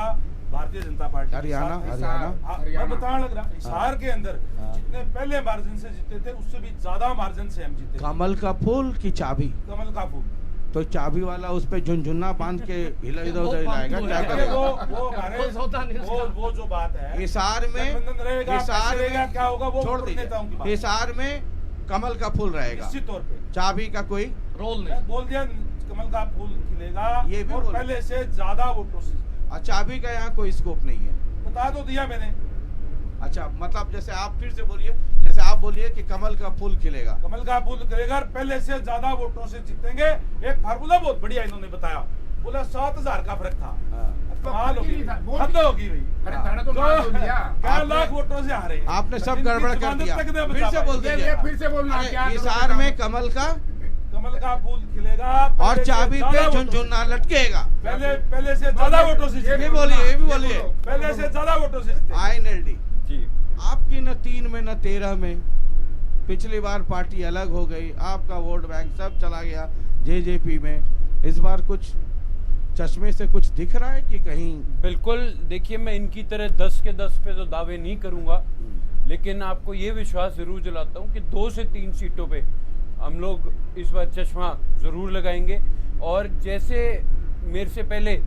भारतीय जनता पार्टी, हरियाणा मैं बताने लग रहा, हिसार के अंदर जितने पहले मार्जिन से जीते थे उससे भी ज्यादा मार्जिन से हम जीते। कमल का फूल की चाबी? कमल का फूल। तो चाबी वाला उस पे झुनझुना बांध के इधर उधर हिलाएगा, क्या करेगा? वो जो बात है हिसार में क्या होगा वो छोड़ दीजिए। हिसार में कमल का फूल रहेगा निश्चित तौर पे, चाबी का कोई रोल नहीं। बोल दिया कमल का फूल खिलेगा, ये भी और पहले से ज्यादा वोटों से। चाबी का यहाँ कोई स्कोप नहीं है, बता तो दिया मैंने। अच्छा, मतलब जैसे आप फिर से बोलिए, जैसे आप बोलिए कि कमल का फूल खिलेगा, कमल का फूल खिलेगा, पहले से ज्यादा वोटों से जीतेंगे। एक फार्मूला बहुत बढ़िया इन्होंने बताया, बोला 7,000 का फर्क था। कमाल होगी, हद होगी भाई। क्या लाख वोटों से हारे। आपने सब गड़बड़ कर दिया। फिर से बोल दीजिए, फिर से बोलना। हिसार में कमल का फूल खिलेगा और चाबी पे झुनझुना लटकेगा। पहले से ज्यादा वोटों से। ये भी बोलिए पहले से ज्यादा वोटों से। INLD जी, आपकी न 3 में न 13 में, पिछली बार पार्टी अलग हो गई, आपका वोट बैंक सब चला गया JJP में। इस बार कुछ चश्मे से कुछ दिख रहा है कि कहीं? बिल्कुल, देखिए मैं इनकी तरह 10 के 10 पे तो दावे नहीं करूंगा, लेकिन आपको ये विश्वास जरूर दिलाता हूं कि 2 से 3 सीटों पे हम लोग इस बार चश्मा जरूर लगाएंगे। और जैसे मेरे से पहले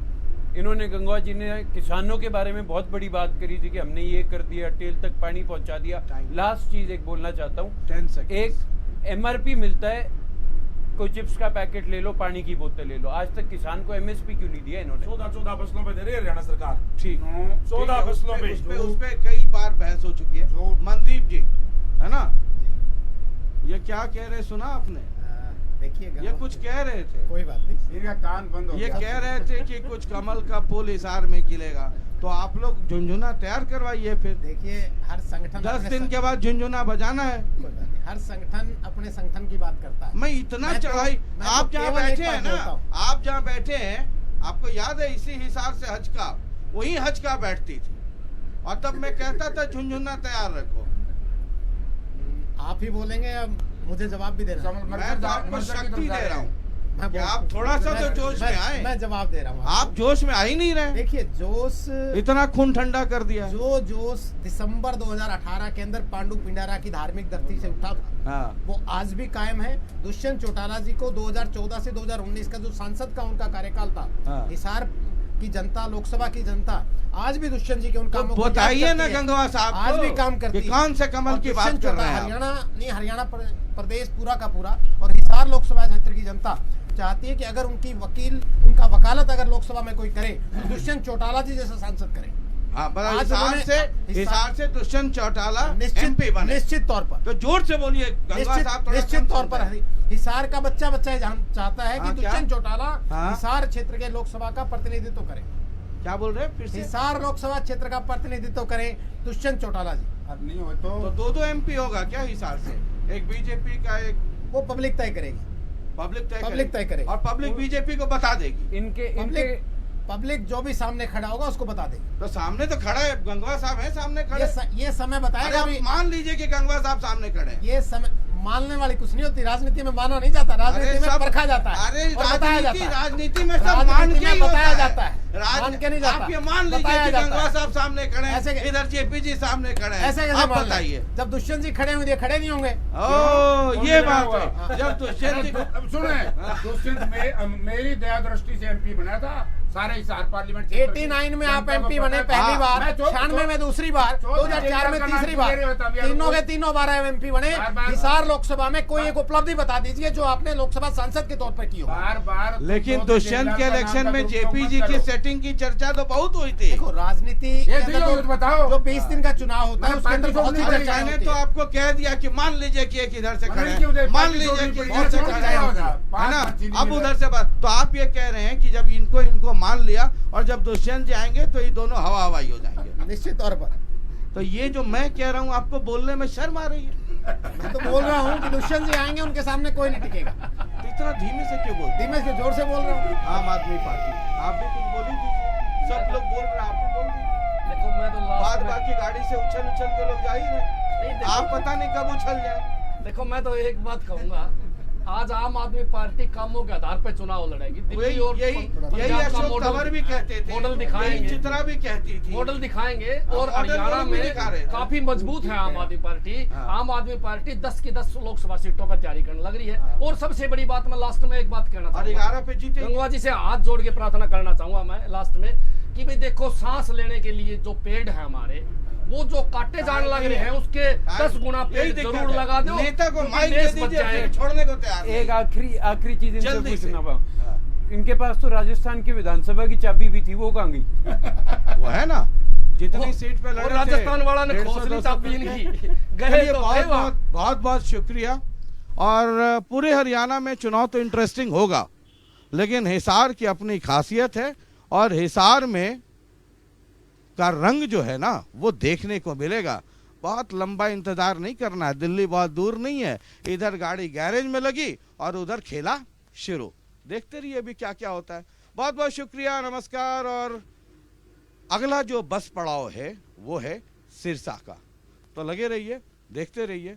इन्होंने, गंगवा जी ने किसानों के बारे में बहुत बड़ी बात करी थी कि हमने ये कर दिया, टेल तक पानी पहुंचा दिया। लास्ट चीज एक बोलना चाहता हूँ, एक MRP मिलता है, कोई चिप्स का पैकेट ले लो, पानी की बोतल ले लो, आज तक किसान को MSP क्यों नहीं दिया इन्होंने? 14 फसलों पे दे रही है हरियाणा सरकार। ठीक, 14 फसलों पे। उस पे कई बार बहस हो चुकी है। मनदीप जी, है ना, ये क्या कह रहे, सुना आपने? देखिए, ये कुछ कह रहे थे, कोई बात नहीं, इनका कान बंद हो ये गया। कह रहे थे कि कुछ कमल का फूल हिसार में खिलेगा। तो आप लोग झुनझुना तैयार करवाइए। फिर देखिए, हर संगठन 10 दिन के बाद झुनझुना बजाना है। कोई बात नहीं, हर संगठन अपने संगठन की बात करता है। मैं इतना चढ़ाई, आप जहाँ बैठे हैं ना, आप जहाँ बैठे हैं, आपको याद है इसी हिसार से हजका, वही हजका बैठती थी, और तब मैं कहता था झुनझुना तैयार रखो। आप ही बोलेंगे, अब मुझे जवाब भी देना। मैं तो आपको शक्ति दे रहा हूँ कि आप थोड़ा सा तो जोश में आए। मैं जवाब दे रहा हूँ। आप जोश में आ ही नहीं रहे। देखिए, जोश, इतना खून ठंडा कर दिया। जो जोश दिसंबर 2018 के अंदर पांडु पिंडारा की धार्मिक धरती से उठा था, वो आज भी कायम है। दुष्यंत चौटाला जी को 2014 से 2019 का जो सांसद का उनका कार्यकाल था, हिसार की जनता, लोकसभा की जनता आज भी दुष्यंत जी के उन कामों को बताइए ना गंगवा साहब, आज भी काम करती है। कौन से कमल की बात कर रहे हैं? हरियाणा प्रदेश पूरा का पूरा और हिसार लोकसभा क्षेत्र की जनता चाहती है कि अगर उनकी वकील, उनका वकालत अगर लोकसभा में कोई करे, दुष्यंत चौटाला जी जैसा सांसद करे। हिसार से दुष्यंत चौटाला MP बने, निश्चित तौर पर। तो जोर से बोलिए गंगवा साहब, निश्चित तौर पर हिसार का बच्चा चाहता है कि दुष्यंत चौटाला हिसार क्षेत्र के लोकसभा का प्रतिनिधित्व करे। क्या बोल रहे हैं फिर से? हिसार लोकसभा क्षेत्र का प्रतिनिधित्व करे दुष्यंत चौटाला जी। अब नहीं हो तो 2 MP होगा क्या हिसार से? एक बीजेपी का, एक वो पब्लिक तय करेगी। पब्लिक तय करेगी और पब्लिक बीजेपी को बता देगी। इनके पब्लिक जो भी सामने खड़ा होगा उसको बता देगी। तो सामने तो खड़ा है, गंगवा साहब है सामने खड़े। ये समय बताएगा। मान लीजिए कि गंगवा साहब सामने खड़े हैं। ये समय मानने वाली कुछ नहीं होती, राजनीति में माना नहीं जाता, राजनीति में परखा जाता है। अरे राजनीति में सब मान के बताया जाता है, मान के नहीं जाता। आप ये मान लीजिए कि गंगवा साहब सामने खड़े हैं, इधर JP जी सामने खड़े हैं, ऐसे कैसे बताइए? जब दुष्यंत जी खड़े होंगे, खड़े नहीं होंगे। ये बात है। जब दुष्यंत जी, सुने, दुष्यंत में मेरी दया दृष्टि से MP बना था सारे हिसार पार्लियामेंट। 89 में आप MP बने पहली बार, 96 में दूसरी बार, 2004 में तीसरी बार, तीनों के तीनों बार MP बने। हिसार लोकसभा में कोई एक उपलब्धि बता दीजिए जो आपने लोकसभा सांसद के तौर पर की हो। बार। लेकिन दुष्यंत के इलेक्शन में JP जी की सेटिंग की चर्चा तो बहुत हुई थी। देखो राजनीति ये के अंदर दियो, तो बताओ। जो 20 दिन का चुनाव होता है मैंने उसके अंदर पार्टी बहुत सी छोड़नी चर्चाएं मैंने होती तो है। आपको कह दिया कि मान लीजिए कि एक इधर से खड़े मैंने क्यों हैं, दे- मान पार्टी लीजिए छोड़नी कि पड़ी, इधर से बहुत खड़े चर्चाएं हैं, होगा। है बात ना। अच्छी नहीं अब है। उधर से बात, तो आप ये कह रहे हैं कि जब इनको मान लिया और जब दुष्यंत जी आएंगे तो ये दोनों हवा हवाई हो जाएंगे। निश्चित तौर पर तो ये जो मैं कह रहा हूँ आपको बोलने में शर्म आ रही है। मैं तो बोल रहा हूँ कि दुष्यंत जी आएंगे उनके सामने कोई नहीं टिकेगा। तो इतना धीमे से क्यों बोलते धीमे से जोर से बोल रहा हूँ। आम आदमी पार्टी, आप भी कुछ बोल ही दीजिए। सब लोग बोल रहे हैं, आप भी बोल दीजिए। देखो मैं तो बाद लास्ट में बाकी गाड़ी से उछल उछल के लोग जा ही रहे नहीं, हैं। देखो- आप पता नहीं कब उछल जाए। देखो मैं तो एक बात कहूंगा, आज आम आदमी पार्टी कामों के आधार पर चुनाव लड़ेगी। दिल्ली और यही पंजाब का अशोक मॉडल तंवर भी कहते थे, मॉडल यही दिखाएंगे, चित्रा भी कहती थी। मॉडल दिखाएंगे। और मॉडल हरियाणा भी दिखा रहे में थे। काफी मजबूत है आम आदमी पार्टी। हाँ। आम आदमी पार्टी 10 की 10 लोकसभा सीटों पर तैयारी करने लग रही है। और सबसे बड़ी बात, मैं लास्ट में एक बात कहना और चाहूंगा, 11 पे जीते। गंगवा जी से हाथ जोड़ के प्रार्थना करना चाहूंगा मैं लास्ट में कि भाई देखो, सांस लेने के लिए जो पेड़ है हमारे, वो जो काटे जाने लग रहे हैं उसके 10 गुना पेड़ यही दिक्कत जरूर है। लगा दो। नेता को क्योंकि माइक दे देश बच दीजिए, जाएगा। फिर छोड़ने को तैयार नहीं। एक आखिरी चीज इनसे जल्दी से। पूछना पाऊँ, इनके पास तो राजस्थान की विधानसभा की चाबी भी थी, वो कहाँ गई? वो है ना, जितनी सीट पे लड़े और थे, राजस्थान वाला ने 150, खोस ली 200 चाबी करके। इनकी। गए चलिए, तो बहुत थे वहाँ। बहुत बहुत शुक्रिया। और पूरे हरियाणा में चुनाव तो इंटरेस्टिंग होगा, लेकिन हिसार की अपनी खासियत है और हिसार में का रंग जो है ना वो देखने को मिलेगा। बहुत लंबा इंतजार नहीं करना है, दिल्ली बहुत दूर नहीं है। इधर गाड़ी गैरेज में लगी और उधर खेला शुरू। देखते रहिए अभी क्या क्या होता है। बहुत बहुत शुक्रिया, नमस्कार। और अगला जो बस पड़ाव है वो है सिरसा का, तो लगे रहिए, देखते रहिए।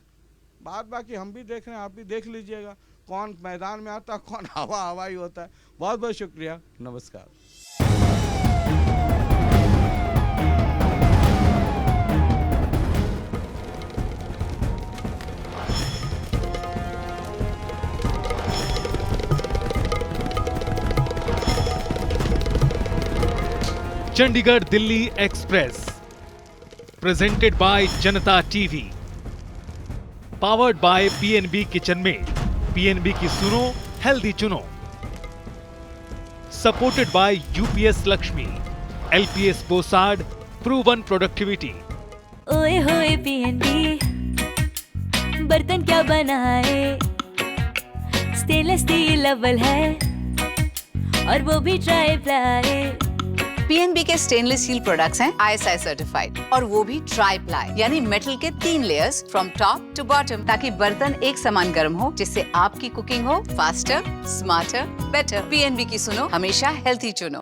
बात बाकी हम भी देख रहे हैं, आप भी देख लीजिएगा कौन मैदान में आता, कौन हवा हवाई होता है। बहुत बहुत शुक्रिया, नमस्कार। Chandigarh Delhi express presented by Janta TV, powered by PNB kitchen में। पीएनबी की सुनो, हेल्दी चुनो। Supported by UPS Lakshmi, LPS Bossard, proven productivity. ओए होए पीएनबी, बर्तन क्या बनाए, स्टेनलेस स्टील अव्वल है और वो भी ट्राई प्लाई। पीएनबी के स्टेनलेस स्टील प्रोडक्ट्स हैं ISI सर्टिफाइड और वो भी ट्राई प्लाई यानी मेटल के 3 layers from top to bottom, ताकि बर्तन एक समान गर्म हो, जिससे आपकी कुकिंग हो फास्टर, स्मार्टर, बेटर। पीएनबी की सुनो, हमेशा हेल्थी चुनो।